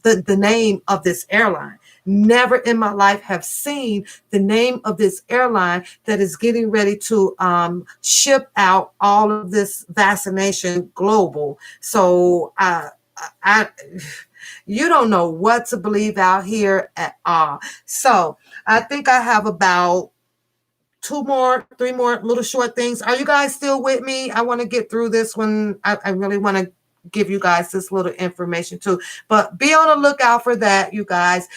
the name of this airline. Never in my life have seen the name of this airline that is getting ready to ship out all of this vaccination global. So you don't know what to believe out here at all. So I think I have about 3 more little short things. Are you guys still with me? I want to get through this one. I really want to give you guys this little information too. But be on the lookout for that, you guys.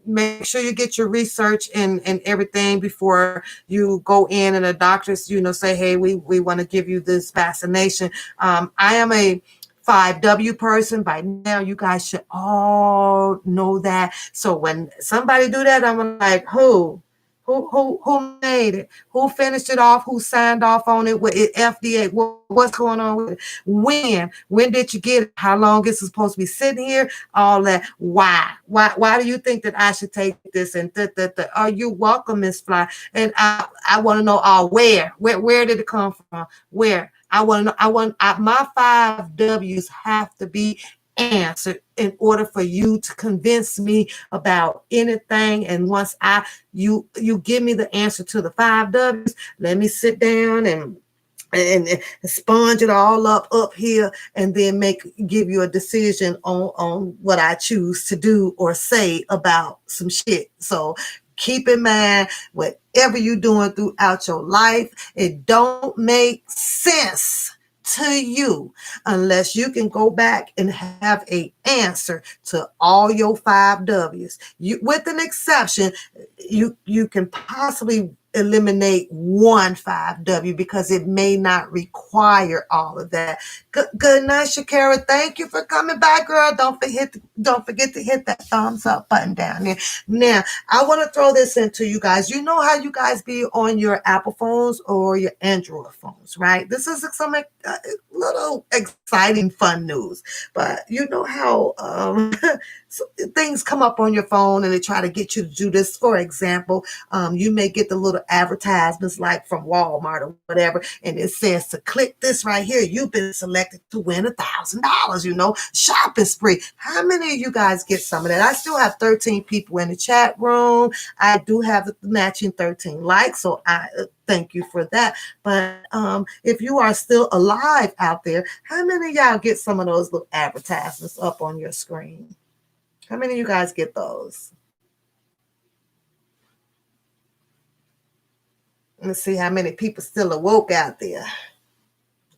Make sure you get your research and everything before you go in and the doctors, say, hey, we want to give you this vaccination. I am a 5W person. By now, you guys should all know that. So when somebody do that, I'm like, who made it? Who finished it off? Who signed off on it with it? FDA? What's going on with it? When did you get it? How long is it supposed to be sitting here? All that. Why do you think that I should take this? And are you welcome, Miss Fly? And I want to know where did it come from? Where? I want to know. My 5 W's have to be answered in order for you to convince me about anything. And once you give me the answer to the 5 W's, let me sit down and sponge it all up here, and then give you a decision on what I choose to do or say about some shit. So keep in mind, whatever you're doing throughout your life, it don't make sense to you unless you can go back and have a answer to all your 5 W's. With an exception, you can possibly eliminate one 5W because it may not require all of that. Good night, Shakira. Thank you for coming back, girl. Don't forget to hit that thumbs up button down there. Now, I want to throw this into you guys. You know how you guys be on your Apple phones or your Android phones, right? This is some little exciting, fun news. But you know how so things come up on your phone and they try to get you to do this. For example, you may get the little advertisements like from Walmart or whatever, and it says to click this right here. You've been selected to win $1,000, you know, shopping spree. How many of you guys get some of that? I still have 13 people in the chat room. I do have the matching 13 likes, so I thank you for that. But if you are still alive out there, how many of y'all get some of those little advertisements up on your screen? How many of you guys get those? Let's see how many people still awoke out there.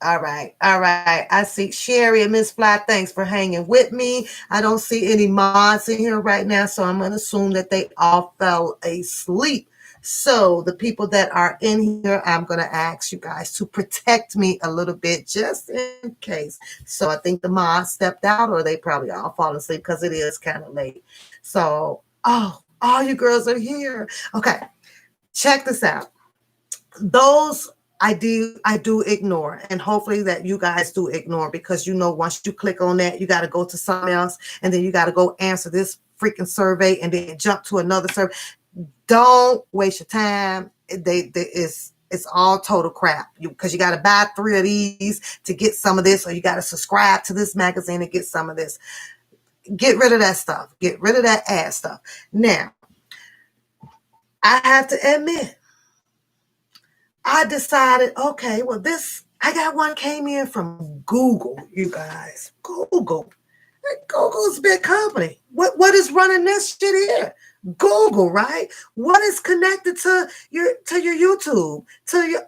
All right. I see Sherry and Miss Fly. Thanks for hanging with me. I don't see any mods in here right now, so I'm going to assume that they all fell asleep. So the people that are in here, I'm going to ask you guys to protect me a little bit just in case. So I think the mods stepped out, or they probably all fallen asleep because it is kind of late. So, all you girls are here. Okay, check this out. Those I do ignore, and hopefully that you guys do ignore, because you know once you click on that, you got to go to something else, and then you got to go answer this freaking survey, and then jump to another survey. Don't waste your time. It's all total crap. Because you got to buy 3 of these to get some of this, or you got to subscribe to this magazine to get some of this. Get rid of that stuff. Get rid of that ad stuff. Now, I have to admit, I decided, okay, well, I got one came in from Google, you guys. Google. Google's a big company. What is running this shit here? Google, right? What is connected to your YouTube, to your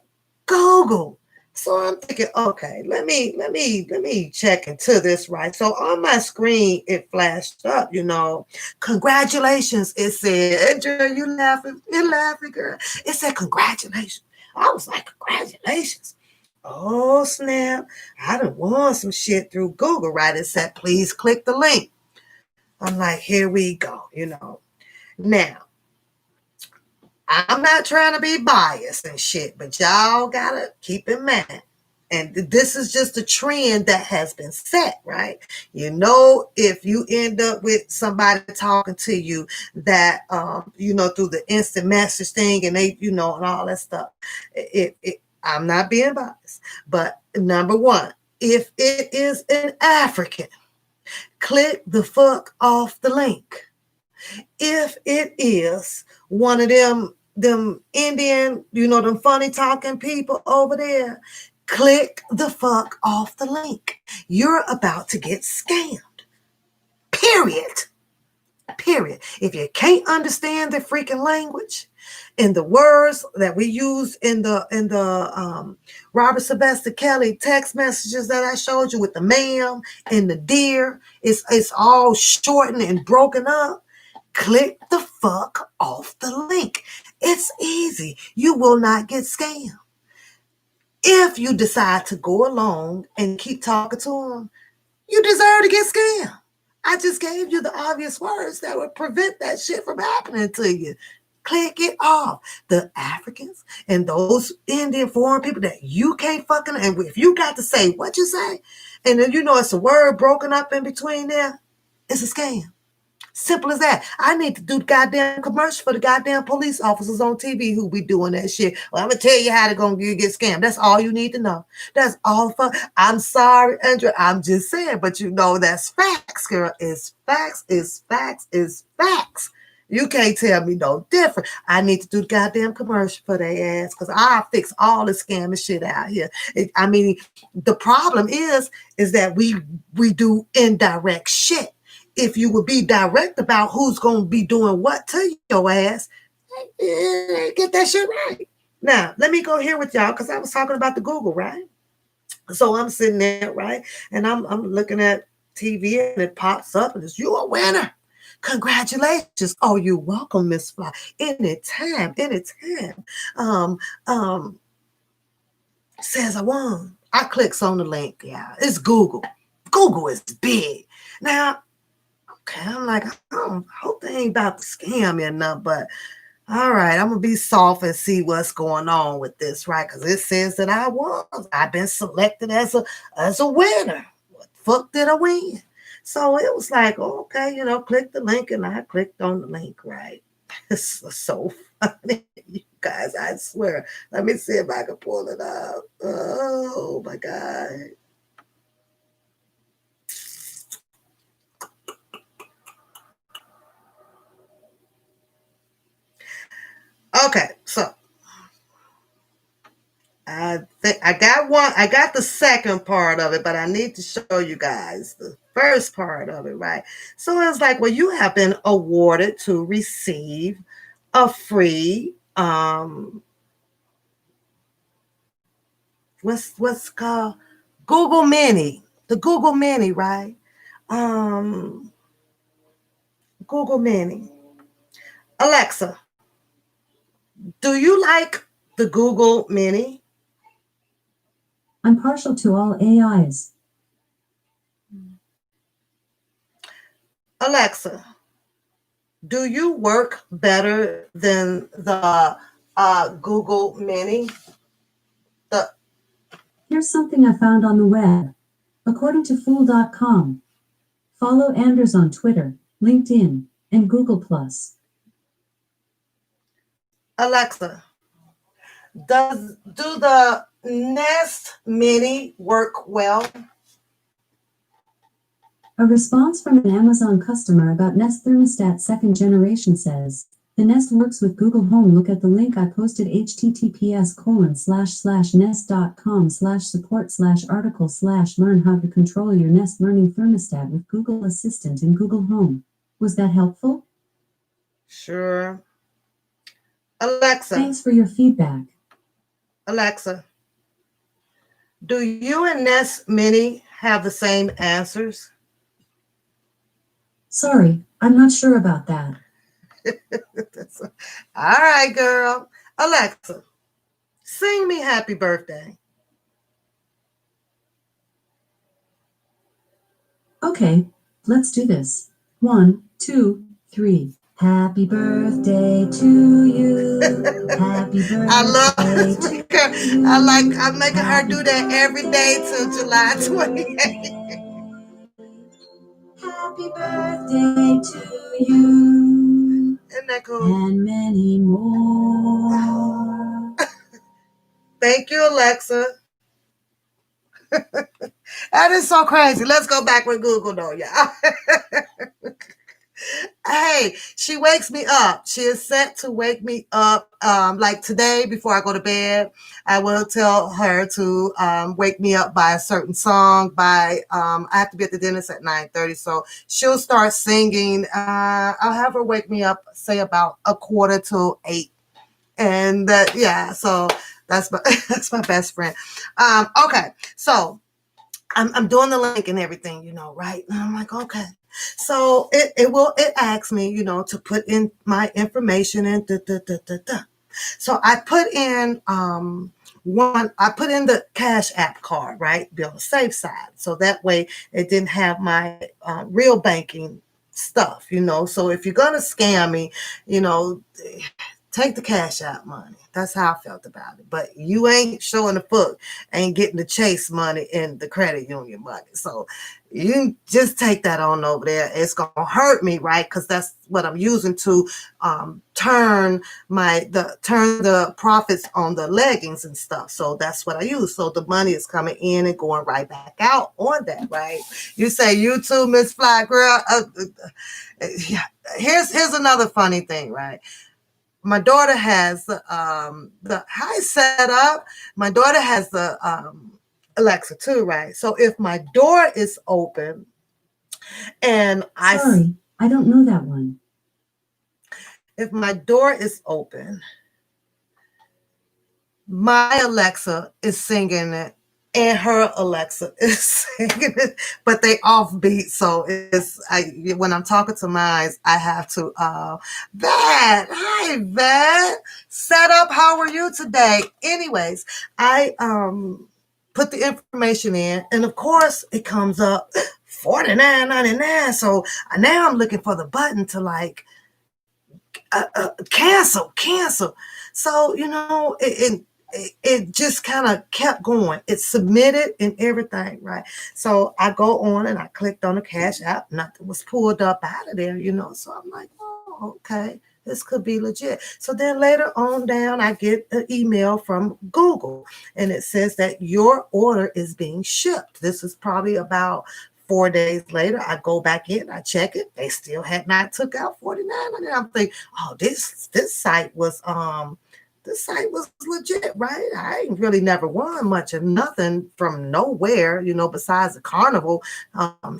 Google? So I'm thinking, okay, let me check into this, right? So on my screen, it flashed up, you know, congratulations. It said, Andrea, you're laughing, girl. It said, congratulations. I was like, congratulations. Oh, snap. I done won some shit through Google, right? It said, please click the link. I'm like, here we go, you know. Now, I'm not trying to be biased and shit, but y'all gotta keep in mind. And this is just a trend that has been set, right? You know, if you end up with somebody talking to you that, you know, through the instant message thing and they, you know, and all that stuff, I'm not being biased. But number one, if it is an African, click the fuck off the link. If it is one of them Indian, you know, them funny talking people over there, click the fuck off the link. You're about to get scammed. Period. If you can't understand the freaking language and the words that we use in the Robert Sylvester Kelly text messages that I showed you with the ma'am and the dear, it's all shortened and broken up. Click the fuck off the link. It's easy. You will not get scammed. If you decide to go along and keep talking to them, you deserve to get scammed. I just gave you the obvious words that would prevent that shit from happening to you. Click it off. The Africans and those Indian foreign people that you can't fucking, and if you got to say what you say, and then you know it's a word broken up in between there, it's a scam. Simple as that. I need to do the goddamn commercial for the goddamn police officers on TV who be doing that shit. Well, I'm going to tell you how they're going to get scammed. That's all you need to know. That's all fun. I'm sorry, Andrea. I'm just saying, but you know that's facts, girl. It's facts. You can't tell me no different. I need to do the goddamn commercial for their ass because I'll fix all the scamming shit out here. I mean, the problem is that we do indirect shit. If you would be direct about who's going to be doing what to your ass, get that shit right. Now, let me go here with y'all because I was talking about the Google, right? So I'm sitting there, right? And I'm looking at TV and it pops up and it's, you a winner. Congratulations. Oh, you're welcome, Miss Fly. Anytime, anytime. Says I won. I clicks on the link. Yeah, it's Google. Google is big. Now, okay, I'm like, I hope they ain't about to scam me or nothing, but all right, I'm gonna be soft and see what's going on with this, right? Because it says that I won. I've been selected as a winner. What the fuck did I win? So it was like, okay, click the link, and I clicked on the link, right? It's so funny, you guys. I swear. Let me see if I can pull it up. Oh my God. Okay, so I think I got one. I got the second part of it, but I need to show you guys the first part of it, right? So it's like, well, you have been awarded to receive a free what's called Google Mini, the Google Mini, right? Google Mini. Alexa, do you like the Google Mini? I'm partial to all AIs. Alexa, do you work better than the Google Mini? Here's something I found on the web. According to Fool.com, follow Anders on Twitter, LinkedIn, and Google+. Alexa, do the Nest Mini work well? A response from an Amazon customer about Nest Thermostat 2nd generation says, the Nest works with Google Home. Look at the link I posted, https://nest.com/support/article/learn how to control your Nest Learning Thermostat with Google Assistant in Google Home. Was that helpful? Sure. Alexa. Thanks for your feedback. Alexa, do you and Nest Mini have the same answers? Sorry, I'm not sure about that. All right, girl. Alexa, sing me happy birthday. Okay, let's do this. 1, 2, 3. Happy birthday to you. Happy birthday. I love this girl. I'm making her do that every day till July 28th. Happy birthday to you. Isn't that cool? And many more. Thank you, Alexa. That is so crazy. Let's go back with Google though, y'all. Hey, she wakes me up. She is set to wake me up. Like today, before I go to bed, I will tell her to wake me up by a certain song. I have to be at the dentist at 9:30, so she'll start singing. I'll have her wake me up, say about 7:45, and yeah. So that's my best friend. Okay, so I'm doing the link and everything, right? And I'm like, okay. So it asks me, to put in my information and So I put in the Cash App card, right? Be on the safe side. So that way it didn't have my real banking stuff, So if you're gonna scam me, take the Cash App money. That's how I felt about it. But you ain't showing the foot, ain't getting the Chase money and the credit union money. So you just take that on over there. It's going to hurt me, right? Because that's what I'm using to turn the profits on the leggings and stuff. So that's what I use. So the money is coming in and going right back out on that, right? You say, you too, Miss Fly Girl. Yeah. Here's another funny thing, right? My daughter has the high setup. My daughter has the Alexa too, right? So if my door is open and Sorry, I don't know that one. If my door is open, my Alexa is singing it and her Alexa is singing it, but they offbeat. So when I'm talking to mine, I have to Vet. Hi, Vet. Set up. How are you today? Anyways, I put the information in, and of course it comes up $49.99. So now I'm looking for the button to like cancel. So it just kind of kept going. It's submitted and everything, right? So I go on and I clicked on the Cash App. Nothing was pulled up out of there, So I'm like, oh, okay, this could be legit. So then later on down, I get an email from Google, and it says that your order is being shipped. This is probably about 4 days later. I go back in, I check it. They still had not took out $49. And I'm thinking, oh, this site was legit, right? I ain't really never won much of nothing from nowhere, besides the carnival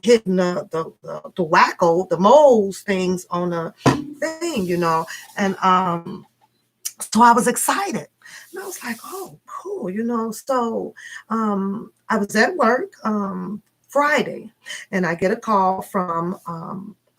hitting the wacko, the moles things on the thing, And so I was excited. And I was like, oh, cool, So I was at work Friday, and I get a call from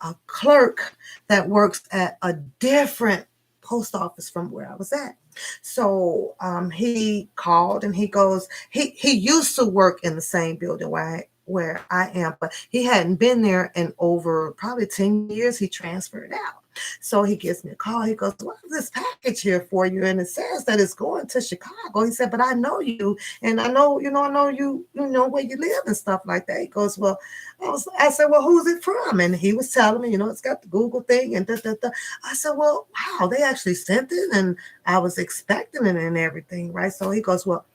a clerk that works at a different post office from where I was at. So he called and he goes, he used to work in the same building where I am, but he hadn't been there in over probably 10 years. He transferred out. So he gives me a call. He goes, what is this package here for you? And it says that it's going to Chicago. He said, but I know you, and I know you, where you live and stuff like that. He goes, well, I said, well, who's it from? And he was telling me, it's got the Google thing and I said, well, wow, they actually sent it, and I was expecting it and everything, right? So he goes, well,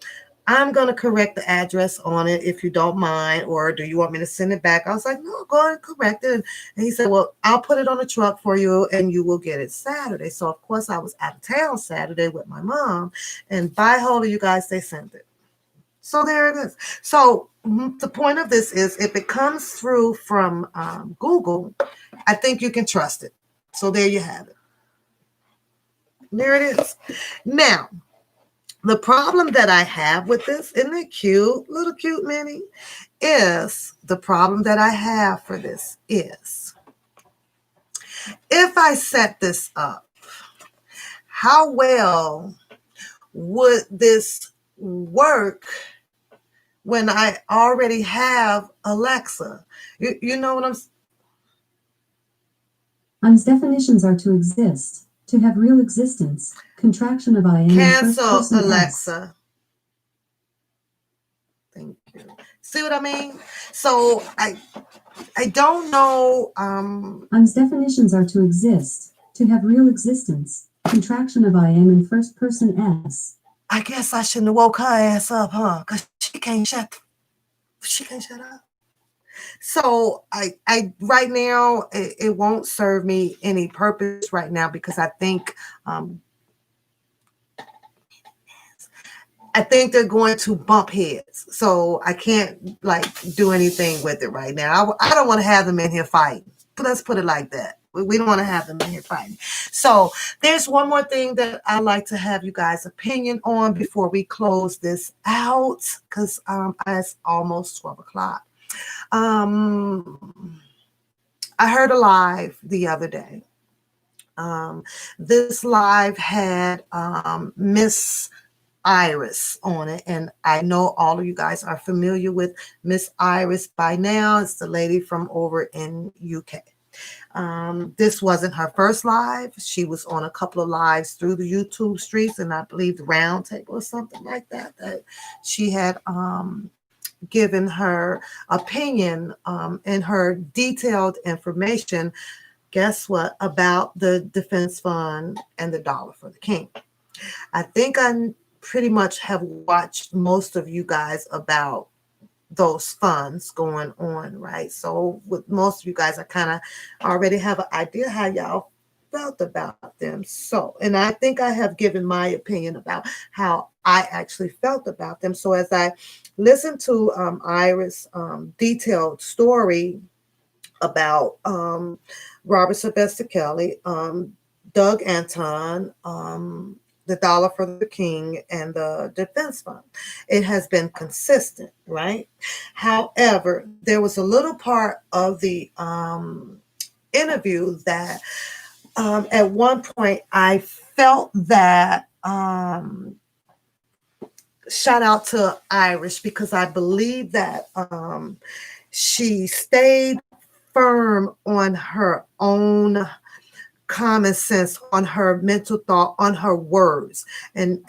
I'm going to correct the address on it if you don't mind, or do you want me to send it back? I was like, no, go ahead and correct it. And he said, well, I'll put it on a truck for you and you will get it Saturday. So, of course, I was out of town Saturday with my mom, and by holy, you guys, they sent it. So there it is. So the point of this is if it comes through from Google, I think you can trust it. So there you have it. There it is. Now, the problem that I have with this, isn't it cute, little cute Minnie, is the problem that I have for this is if I set this up, how well would this work when I already have Alexa? You know what I'm saying? Definitions are to exist, to have real existence. Contraction of I am. Cancel Alexa. Thank you. See what I mean? So I don't know. Definitions are to exist, to have real existence. Contraction of I am in first person S. I guess I shouldn't have woke her ass up, huh? Because she can't shut up. So I right now it won't serve me any purpose right now, because I think they're going to bump heads. So I can't do anything with it right now. I don't want to have them in here fighting. Let's put it like that. We don't want to have them in here fighting. So there's one more thing that I'd like to have you guys' opinion on before we close this out, because it's almost 12 o'clock. I heard a live the other day. This live had Miss Iris on it, and I know all of you guys are familiar with Miss Iris by now. It's the lady from over in UK. This wasn't her first live. She was on a couple of lives through the YouTube streets, and I believe the round table or something like that she had given her opinion and her detailed information, guess what, about the Defense Fund and the Dollar for the King. I think I pretty much have watched most of you guys about those funds going on, right? So with most of you guys, I kind of already have an idea how y'all felt about them. So, and I think I have given my opinion about how I actually felt about them. So as I listened to Iris' detailed story about Robert Sylvester Kelly, Doug Anton, the Dollar for the King and the Defense Fund. It has been consistent, right? However, there was a little part of the interview that at one point I felt that shout out to Irish, because I believe that she stayed firm on her own common sense, on her mental thought, on her words, and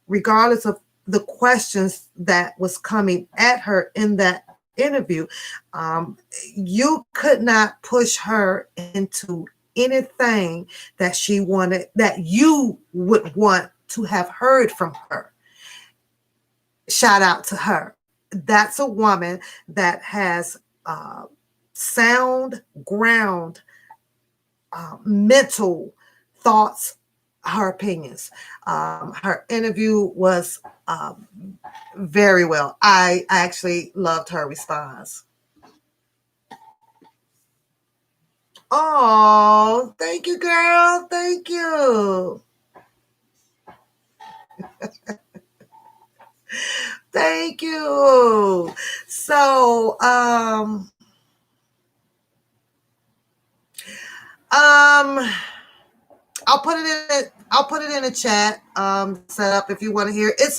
regardless of the questions that was coming at her in that interview, you could not push her into anything that she wanted, that you would want to have heard from her. Shout out to her. That's a woman that has sound ground, mental thoughts, her opinions. Her interview was very well. I actually loved her response. Oh, thank you, girl. Thank you. Thank you. So, I'll put it in a chat set up if you want to hear. It's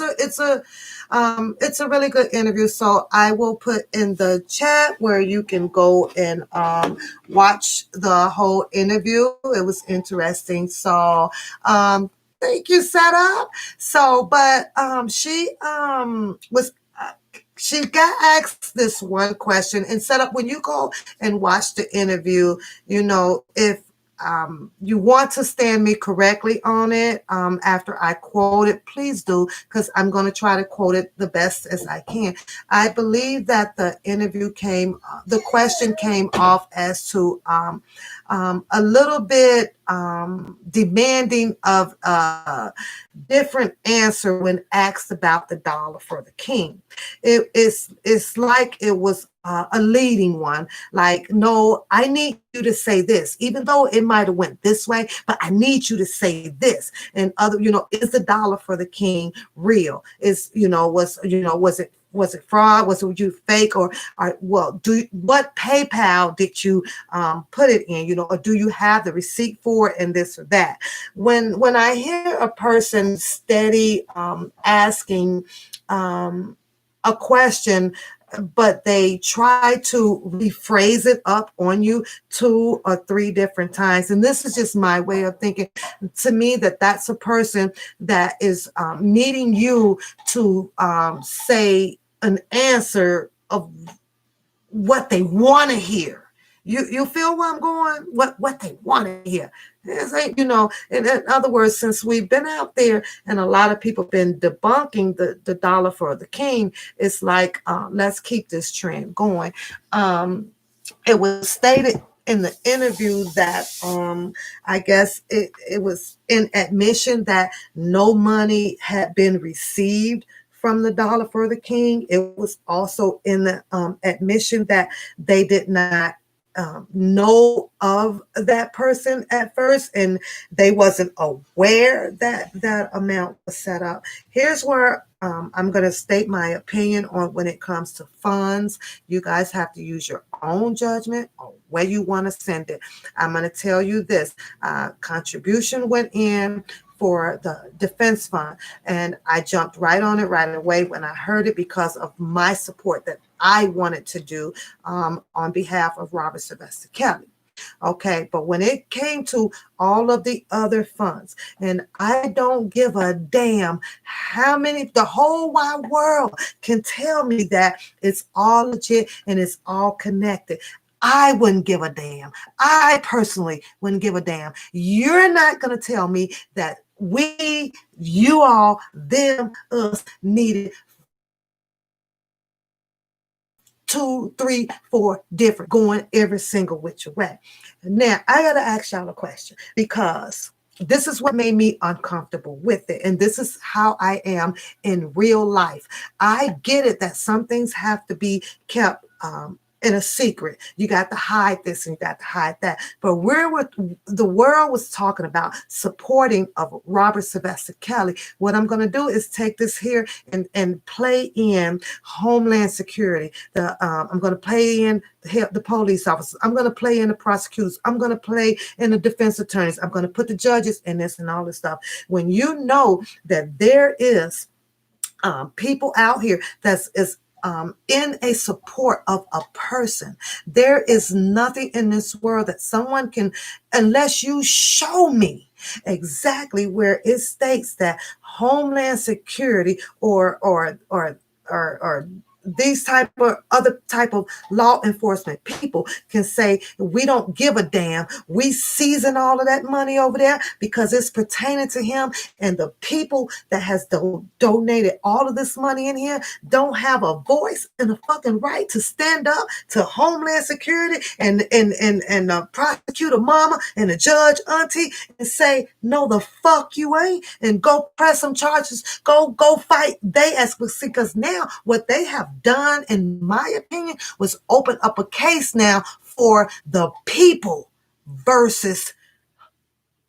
a really good interview. So I will put in the chat where you can go and watch the whole interview. It was interesting. So thank you, Setup. So, but she got asked this one question, and Setup, when you go and watch the interview, you know, if you want to stand me correctly on it after I quote it, please do, because I'm going to try to quote it the best as I can. I believe that the question came off as to a little bit demanding of a different answer when asked about the Dollar for the King. It's like it was a leading one, like, no, I need you to say this, even though it might have went this way, but I need you to say this. And other, is the Dollar for the King real? Was it fraud? Was it you fake? Or what PayPal did you put it in? Or do you have the receipt for it, and this or that? When I hear a person steady asking a question, but they try to rephrase it up on you 2 or 3 different times. And this is just my way of thinking. To me, that's a person that is needing you to say an answer of what they want to hear. You feel where I'm going? What they want to hear. In other words, since we've been out there and a lot of people been debunking the Dollar for the King, it's like, let's keep this trend going. It was stated in the interview that I guess it was in admission that no money had been received from the Dollar for the King. It was also in the admission that they did not know of that person at first, and they wasn't aware that that amount was set up. Here's where I'm going to state my opinion on when it comes to funds. You guys have to use your own judgment on where you want to send it. I'm going to tell you this. Contribution went in for the Defense Fund, and I jumped right on it right away when I heard it, because of my support that I wanted to do on behalf of Robert Sylvester Kelly. Okay, but when it came to all of the other funds, and I don't give a damn how many, the whole wide world can tell me that it's all legit and it's all connected. I wouldn't give a damn. I personally wouldn't give a damn. You're not going to tell me that we, you all, them, us needed 2, 3, 4 different, going every single which way. Now, I got to ask y'all a question, because this is what made me uncomfortable with it. And this is how I am in real life. I get it that some things have to be kept in a secret. You got to hide this and you got to hide that. But what the world was talking about supporting of Robert Sylvester Kelly. What I'm going to do is take this here and play in Homeland Security. I'm going to play in the police officers. I'm going to play in the prosecutors. I'm going to play in the defense attorneys. I'm going to put the judges in this and all this stuff. When you know that there is people out here that's in a support of a person. There is nothing in this world that someone can, unless you show me exactly where it states that Homeland Security or these type of other type of law enforcement people can say, we don't give a damn. We season all of that money over there because it's pertaining to him. And the people that has donated all of this money in here don't have a voice and a fucking right to stand up to Homeland Security and the prosecutor mama and the judge auntie and say, no, the fuck you ain't, and go press some charges, go fight they ass, because now what they have done, in my opinion, was open up a case now for the people versus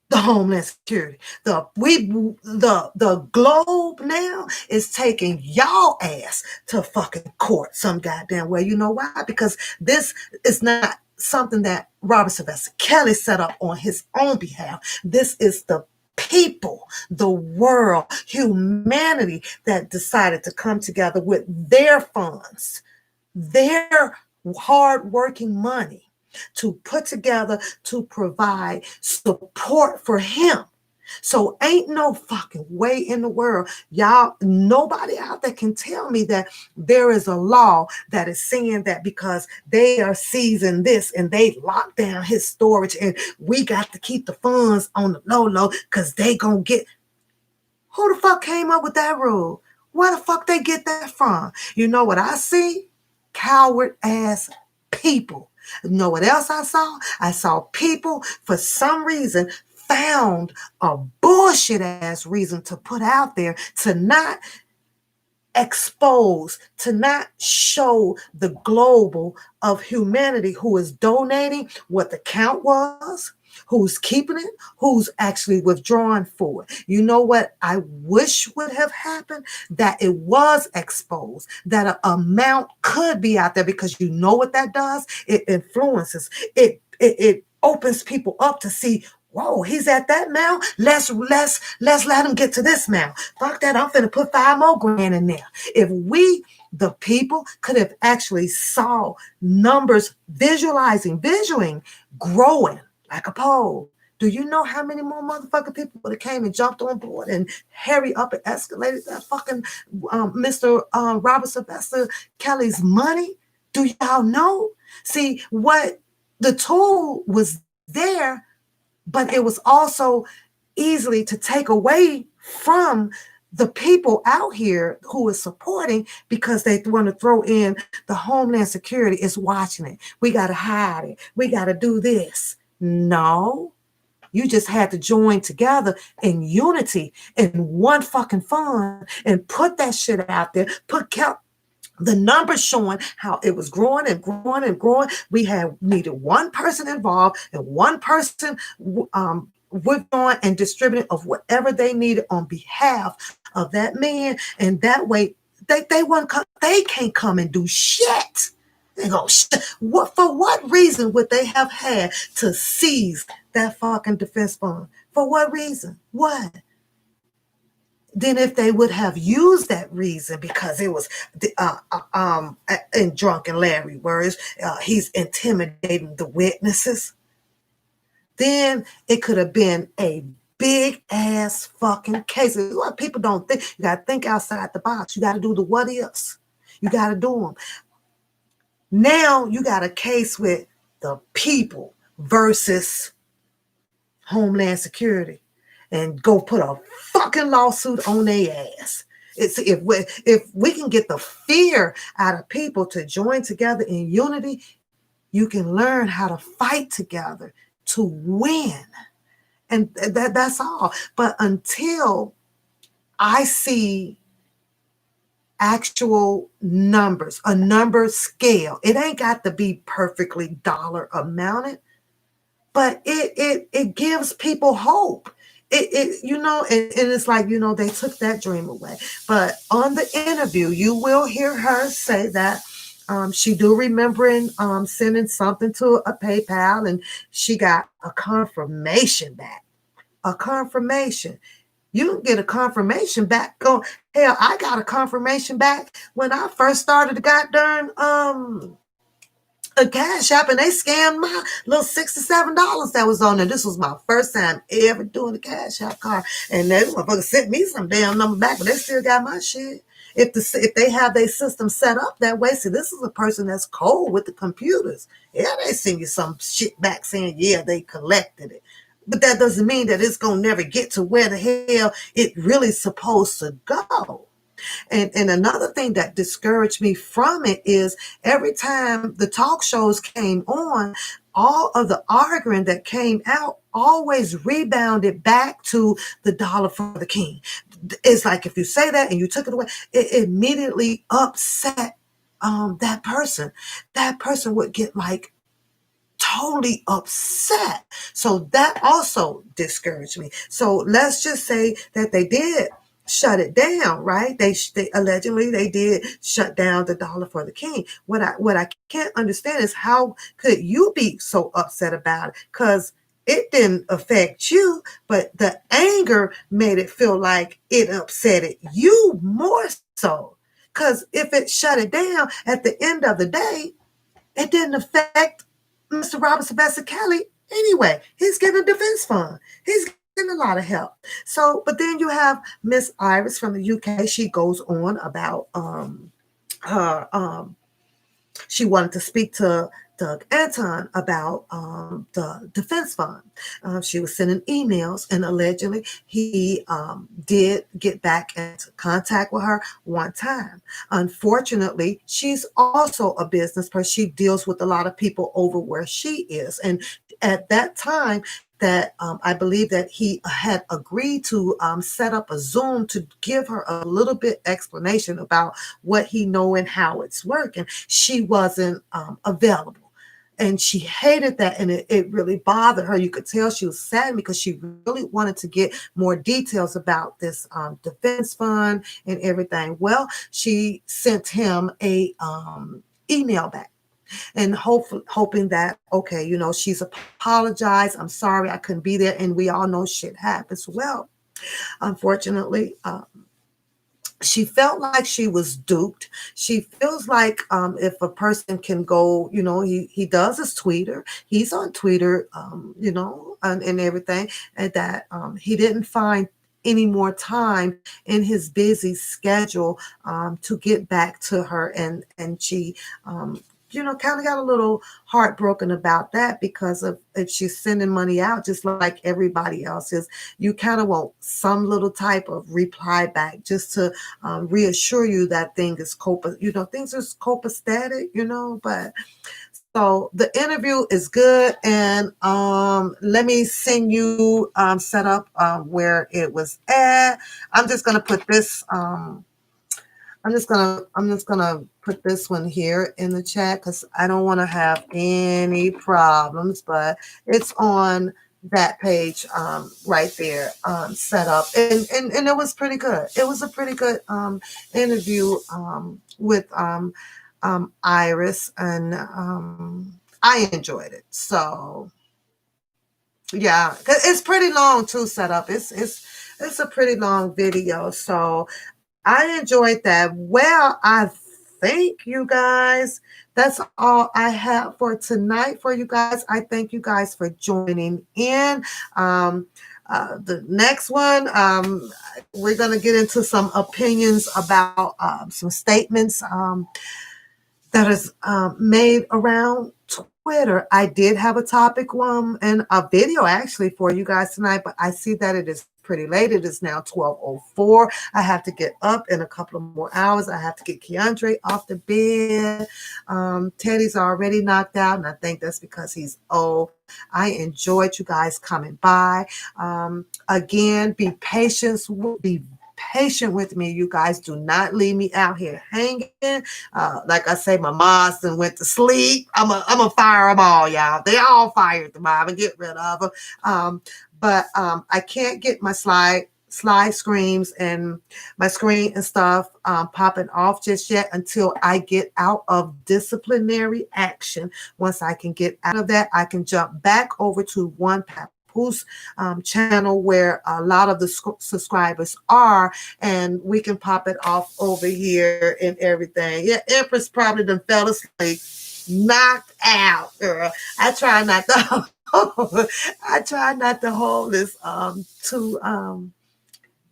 the Homeland Security. The globe now is taking y'all ass to fucking court some goddamn way. You know why? Because this is not something that Robert Sylvester Kelly set up on his own behalf. This is the people, the world, humanity that decided to come together with their funds, their hard-working money to put together to provide support for him. So ain't no fucking way in the world, y'all, nobody out there can tell me that there is a law that is saying that because they are seizing this and they lock down his storage and we got to keep the funds on the low because they gonna get. Who the fuck came up with that rule? Where the fuck they get that from? You know what I see? Coward ass people. You know what else I saw? I saw people for some reason found a bullshit ass reason to put out there to not expose, to not show the global of humanity who is donating what the count was, who's keeping it, who's actually withdrawing for it. You know what I wish would have happened? That it was exposed, that an amount could be out there, because you know what that does? It influences, it opens people up to see, whoa, he's at that amount. Let's let him get to this amount. Fuck that, I'm finna put $5 more grand in there. If we, the people, could have actually saw numbers visualizing growing like a pole, do you know how many more motherfucking people would have came and jumped on board and hurry up and escalated that fucking Mr. Robert Sylvester Kelly's money? Do y'all know? See, what the tool was there, but it was also easily to take away from the people out here who is supporting, because they want to throw in the Homeland Security is watching it. We got to hide it. We got to do this. No, you just had to join together in unity in one fucking fund and put that shit out there. The numbers showing how it was growing and growing and growing. We needed one person involved and one person withdrawing and distributing of whatever they needed on behalf of that man. And that way they can't come and do shit. They go, for what reason would they have had to seize that fucking defense fund? For what reason? What? Then if they would have used that reason because it was in drunken Larry words, he's intimidating the witnesses, then it could have been a big ass fucking case. A lot of people don't think. You got to think outside the box. You got to do the what ifs. You got to do them. Now you got a case with the people versus Homeland Security, and go put a fucking lawsuit on their ass. It's if we can get the fear out of people to join together in unity, you can learn how to fight together to win. And that's all. But until I see actual numbers, a number scale. It ain't got to be perfectly dollar amounted, but it gives people hope. And it's like, they took that dream away. But on the interview, you will hear her say that she do remembering sending something to a PayPal, and she got a confirmation back. A confirmation. You can get a confirmation back. Hell, I got a confirmation back when I first started the goddamn a Cash App, and they scammed my little $67 that was on there. This was my first time ever doing the Cash App card, and they motherfuckers sent me some damn number back, but they still got my shit. If they have their system set up that way, see, this is a person that's cold with the computers. Yeah, they send you some shit back saying, yeah, they collected it. But that doesn't mean that it's going to never get to where the hell it really supposed to go. And another thing that discouraged me from it is every time the talk shows came on, all of the arguing that came out always rebounded back to the dollar for the king. It's like if you say that and you took it away, it immediately upset that person. That person would get like totally upset. So that also discouraged me. So let's just say that they did shut it down, right? They allegedly they did shut down the dollar for the king. What I can't understand is how could you be so upset about it? Because it didn't affect you, but the anger made it feel like it upset you more so. Because if it shut it down at the end of the day, it didn't affect Mr. Robert Sylvester Kelly anyway. He's getting a defense fund. He's getting a lot of help. So, but then you have Miss Iris from the UK. She goes on about her she wanted to speak to Doug Anton about the defense fund. She was sending emails, and allegedly he did get back into contact with her one time. Unfortunately, she's also a business person. She deals with a lot of people over where she is. And at that time, that I believe that he had agreed to set up a Zoom to give her a little bit explanation about what he know and how it's working. She wasn't available. And she hated that, and it really bothered her. You could tell she was sad because she really wanted to get more details about this defense fund and everything. Well, she sent him a email back. And hoping that, okay, she's apologized. I'm sorry I couldn't be there. And we all know shit happens. Well, unfortunately, she felt like she was duped. She feels like if a person can go, he does his Twitter. He's on Twitter, and everything. And that he didn't find any more time in his busy schedule to get back to her. And she kind of got a little heartbroken about that, because of if she's sending money out just like everybody else is, you kind of want some little type of reply back just to reassure you that things are copacetic, but so the interview is good. And let me send you set up where it was at. I'm just going to put this I'm just gonna put this one here in the chat because I don't want to have any problems, but it's on that page right there set up, and it was pretty good. It was a pretty good interview with Iris, and I enjoyed it. So yeah, it's pretty long too. Set up. It's a pretty long video. So I enjoyed that. Well, I think, you guys, that's all I have for tonight for you guys. I thank you guys for joining in. The next one, we're going to get into some opinions about some statements that is made around Twitter. I did have a topic and a video actually for you guys tonight, but I see that it is pretty late. It is now 12:04. I have to get up in a couple of more hours. I have to get Keandre off the bed. Teddy's already knocked out, and I think that's because he's old. I enjoyed you guys coming by. Again, be patient patient with me, you guys. Do not leave me out here hanging. Like I say, my moms done went to sleep. I'm a fire them all, y'all. They all fired them. I'm gonna get rid of them. But I can't get my slide screens and my screen and stuff popping off just yet until I get out of disciplinary action. Once I can get out of that, I can jump back over to One Papoose channel where a lot of the subscribers are, and we can pop it off over here and everything. Yeah, Empress probably done fell asleep, knocked out, girl. I try not to hold this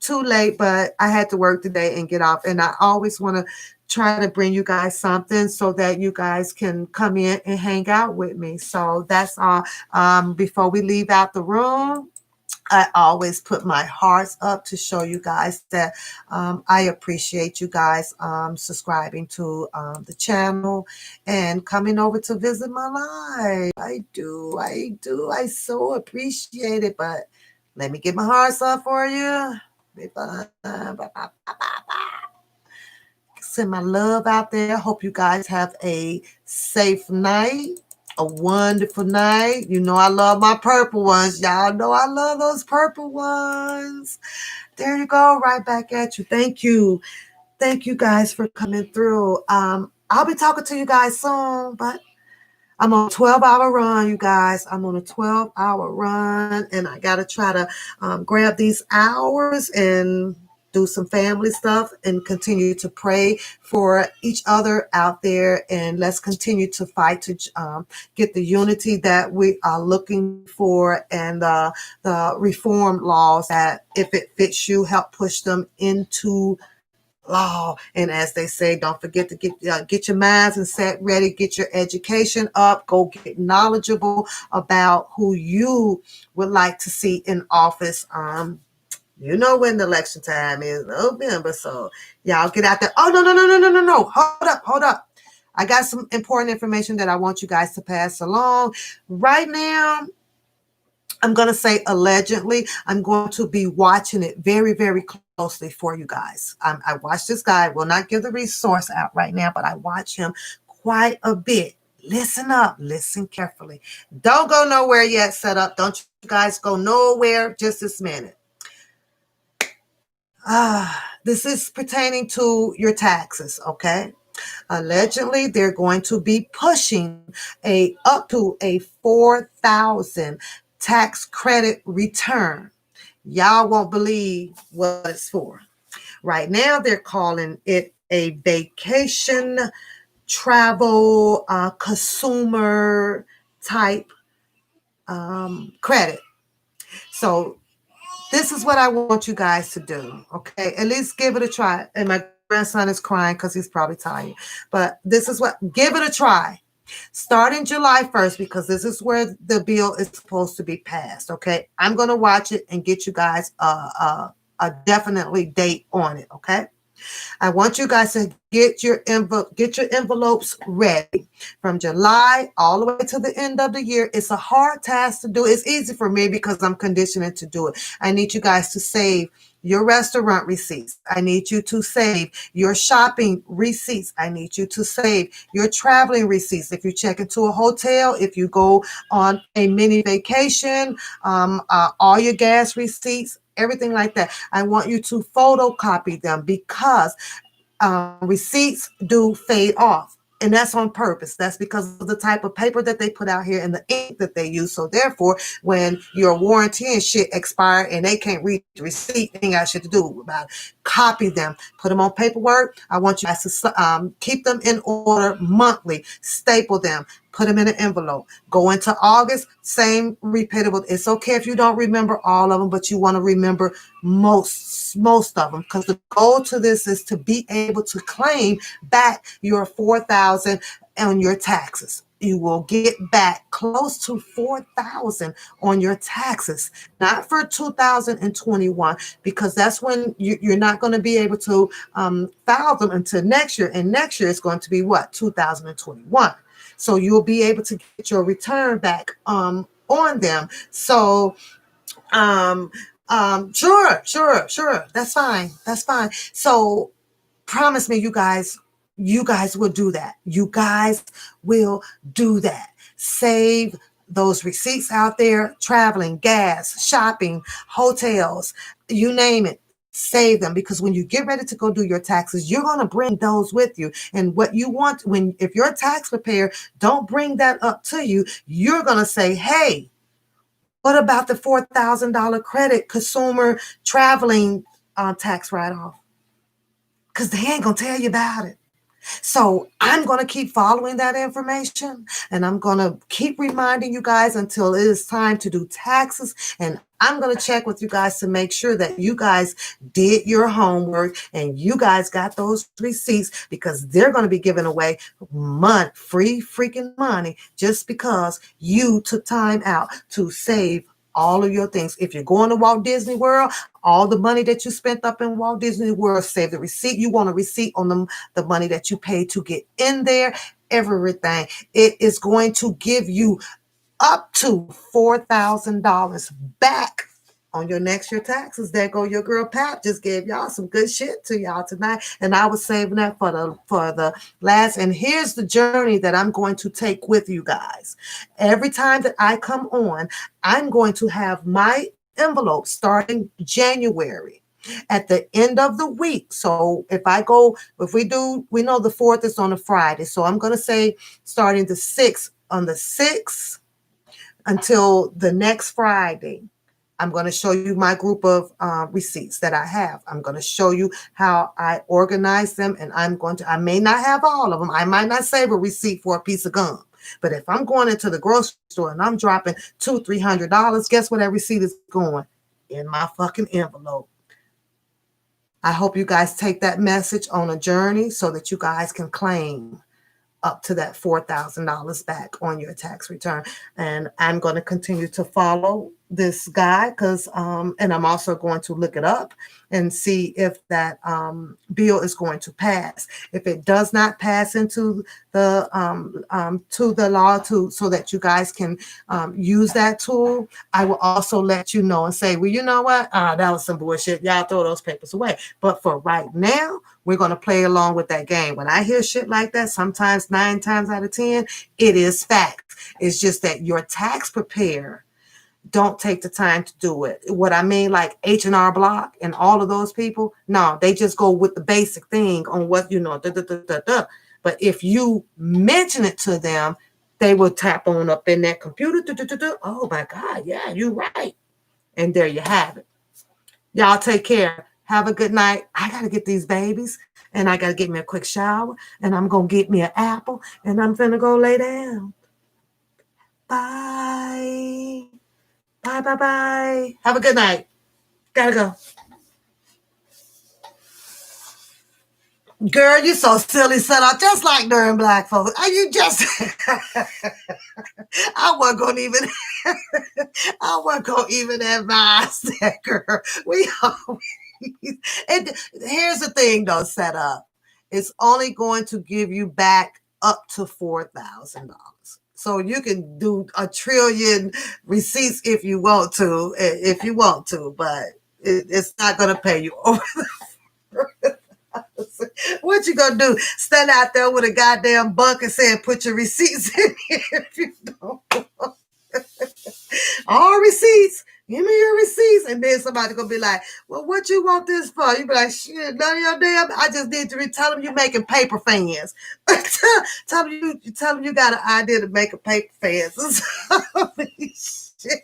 too late, but I had to work today and get off. And I always want to try to bring you guys something so that you guys can come in and hang out with me. So that's all. Before we leave out the room, I always put my hearts up to show you guys that I appreciate you guys subscribing to the channel and coming over to visit my live. I do. I so appreciate it. But let me get my hearts up for you. Send my love out there. Hope you guys have a safe night, a wonderful night. You know I love my purple ones. Y'all know I love those purple ones. There you go, right back at you. Thank you guys for coming through. I'll be talking to you guys soon, but I'm on a 12-hour run, you guys. I'm on a 12-hour run, and I got to try to grab these hours and do some family stuff and continue to pray for each other out there. And let's continue to fight to get the unity that we are looking for, and the reform laws that, if it fits you, help push them into law. And as they say, don't forget to get your minds and set ready, get your education up, go get knowledgeable about who you would like to see in office. You know when the election time is, November, so y'all get out there. Oh, no. Hold up. I got some important information that I want you guys to pass along. Right now, I'm going to say allegedly, I'm going to be watching it very, very closely for you guys. I watch this guy. Will not give the resource out right now, but I watch him quite a bit. Listen up. Listen carefully. Don't go nowhere yet. Set up. Don't you guys go nowhere just this minute. This is pertaining to your taxes, okay? Allegedly, they're going to be pushing up to a 4,000 tax credit return. Y'all won't believe what it's for. Right now, they're calling it a vacation travel consumer type credit. So this is what I want you guys to do, okay? At least give it a try. And my grandson is crying because he's probably tired. But this is give it a try. Starting July 1st, because this is where the bill is supposed to be passed, okay? I'm going to watch it and get you guys a definitely date on it, okay? I want you guys to get your envelopes ready from July all the way to the end of the year. It's a hard task to do. It's easy for me because I'm conditioned to do it. I need you guys to save your restaurant receipts. I need you to save your shopping receipts. I need you to save your traveling receipts. If you check into a hotel, if you go on a mini vacation, all your gas receipts, everything like that. I want you to photocopy them because receipts do fade off. And that's on purpose. That's because of the type of paper that they put out here and the ink that they use. So therefore, when your warranty and shit expire and they can't read the receipt, they ain't got shit to do about it. Copy them, put them on paperwork. I want you guys to keep them in order monthly, staple them, put them in an envelope. Go into August, same repeatable. It's okay if you don't remember all of them, but you want to remember most of them, because the goal to this is to be able to claim back your $4,000 on your taxes. You will get back close to $4,000 on your taxes, not for 2021, because that's when you're not going to be able to file them until next year. And next year is going to be what? 2021. So you'll be able to get your return back on them. So Sure. That's fine. So promise me, you guys will do that. You guys will do that. Save those receipts out there, traveling, gas, shopping, hotels, you name it. Save them, because when you get ready to go do your taxes, you're going to bring those with you. And what you want, if you're a tax preparer, don't bring that up to you. You're going to say, hey, what about the $4,000 credit consumer traveling tax write-off? Because they ain't going to tell you about it. So I'm going to keep following that information, and I'm going to keep reminding you guys until it is time to do taxes. And I'm going to check with you guys to make sure that you guys did your homework and you guys got those receipts, because they're going to be giving away money, free freaking money, just because you took time out to save all of your things. If you're going to Walt Disney World, all the money that you spent up in Walt Disney World, save the receipt. You want a receipt on the money that you paid to get in there, everything. It is going to give you up to $4,000 back on your next year taxes. There go your girl Pat, just gave y'all some good shit to y'all tonight, and I was saving that for the last. And here's the journey that I'm going to take with you guys. Every time that I come on, I'm going to have my envelope starting January at the end of the week. So we know the 4th is on a Friday, so I'm going to say starting the 6th, on the 6th until the next Friday, I'm going to show you my group of receipts that I have. I'm going to show you how I organize them, and I may not have all of them. I might not save a receipt for a piece of gum. But if I'm going into the grocery store and I'm dropping $200-$300, guess where that receipt is going? In my fucking envelope. I hope you guys take that message on a journey so that you guys can claim up to that $4,000 back on your tax return. And I'm going to continue to follow this guy because and I'm also going to look it up and see if that bill is going to pass. If it does not pass into the to the law so that you guys can use that tool, I will also let you know and say, well, you know what? That was some bullshit. Y'all throw those papers away. But for right now, we're going to play along with that game. When I hear shit like that, sometimes 9 times out of 10, it is fact. It's just that your tax preparer don't take the time to do it. What I mean, like H&R Block and all of those people, no, they just go with the basic thing on what, But if you mention it to them, they will tap on up in that computer. Oh my God, yeah, you're right. And there you have it. Y'all take care. Have a good night. I got to get these babies, and I got to get me a quick shower, and I'm going to get me an apple, and I'm finna go lay down. Bye. Bye. Have a good night. Gotta go. Girl, you so silly, set up just like during Black folks. Are you just I wasn't gonna even advise that, girl. We always, and here's the thing though, set up. It's only going to give you back up to $4,000. So you can do 1 trillion receipts if you want to, but it's not going to pay you over the What you going to do? Stand out there with a goddamn bucket saying, put your receipts in here if you don't. All receipts. Give me your receipts. And then somebody going to be like, well, what you want this for? You be like, shit, none of your damn. I just need to tell them you're making paper fans. tell them you got an idea to make a paper fans. Shit.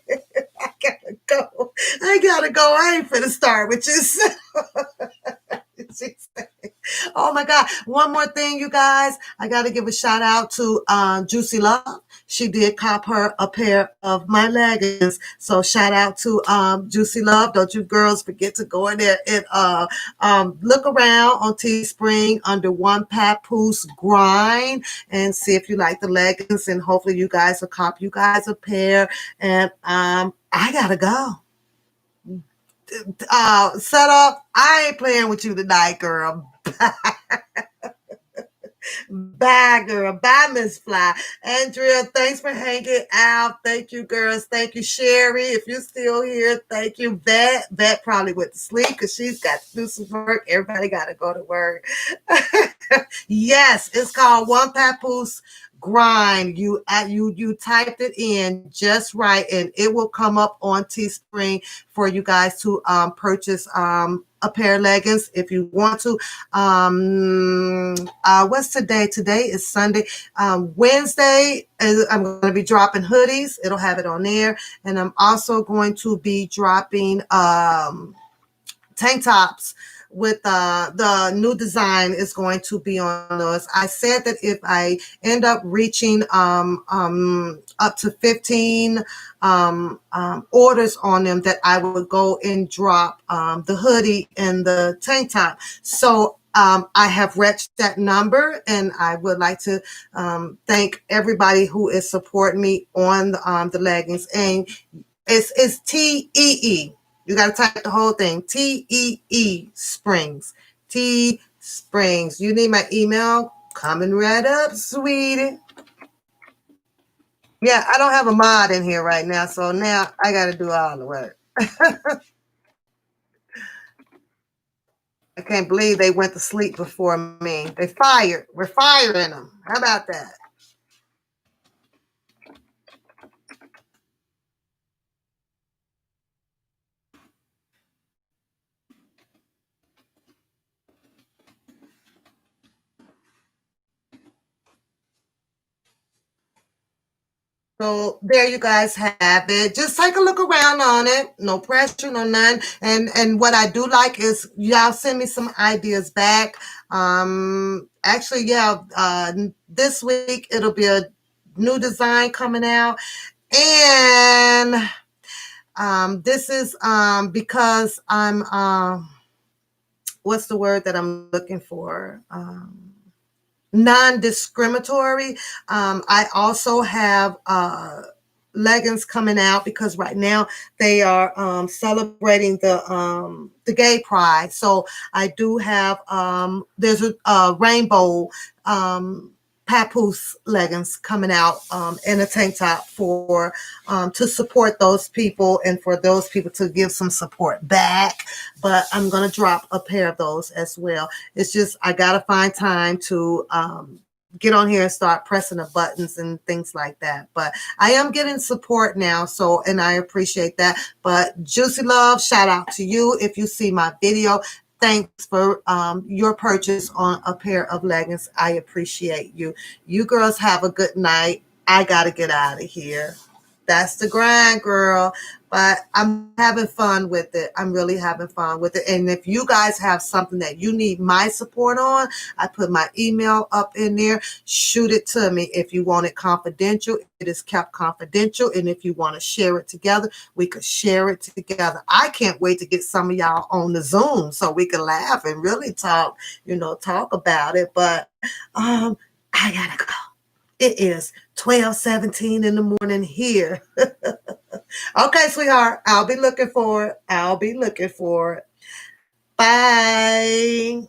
I gotta go. I ain't finna start with you. Oh my God. One more thing, you guys. I got to give a shout out to Juicy Love. She did cop her a pair of my leggings. So shout out to Juicy Love. Don't you girls forget to go in there and look around on Teespring under One Papoose Grind and see if you like the leggings. And hopefully you guys will cop you guys a pair. And I got to go. Set up. I ain't playing with you tonight, girl. Bye, girl. Bye, Miss Fly. Andrea, thanks for hanging out. Thank you, girls. Thank you, Sherry. If you're still here, thank you. Vet probably went to sleep because she's got to do some work. Everybody got to go to work. Yes, it's called One Papoose Grind. You typed it in just right, and it will come up on Teespring for you guys to purchase a pair of leggings if you want to. What's today? Today is Sunday. Wednesday, I'm going to be dropping hoodies. It'll have it on there, and I'm also going to be dropping tank tops with the new design is going to be on those. I said that if I end up reaching up to 15 orders on them, that I would go and drop the hoodie and the tank top. So I have reached that number, and I would like to thank everybody who is supporting me on the leggings. And it's TEE. You got to type the whole thing. TEE Springs. T Springs. You need my email? Coming right up, sweetie. Yeah, I don't have a mod in here right now, so now I got to do all the work. I can't believe they went to sleep before me. They fired. We're firing them. How about that? So there you guys have it. Just take a look around on it. No pressure, no none. And what I do like is y'all send me some ideas back. Actually, yeah, this week it'll be a new design coming out. And this is because I'm what's the word that I'm looking for? Non-discriminatory. I also have leggings coming out because right now they are celebrating the gay pride. So I do have there's a rainbow papoose leggings coming out in a tank top for to support those people and for those people to give some support back. But I'm gonna drop a pair of those as well. It's just I gotta find time to get on here and start pressing the buttons and things like that. But I am getting support now, so and I appreciate that. But Juicy Love, shout out to you if you see my video. Thanks for your purchase on a pair of leggings. I appreciate you. You girls have a good night. I got to get out of here. That's the grind, girl. But I'm having fun with it. I'm really having fun with it. And if you guys have something that you need my support on, I put my email up in there. Shoot it to me. If you want it confidential, it is kept confidential. And if you want to share it together, we could share it together. I can't wait to get some of y'all on the Zoom so we can laugh and really talk, talk about it. But I gotta go. It is 12:17 in the morning here. Okay, sweetheart. I'll be looking for it. Bye.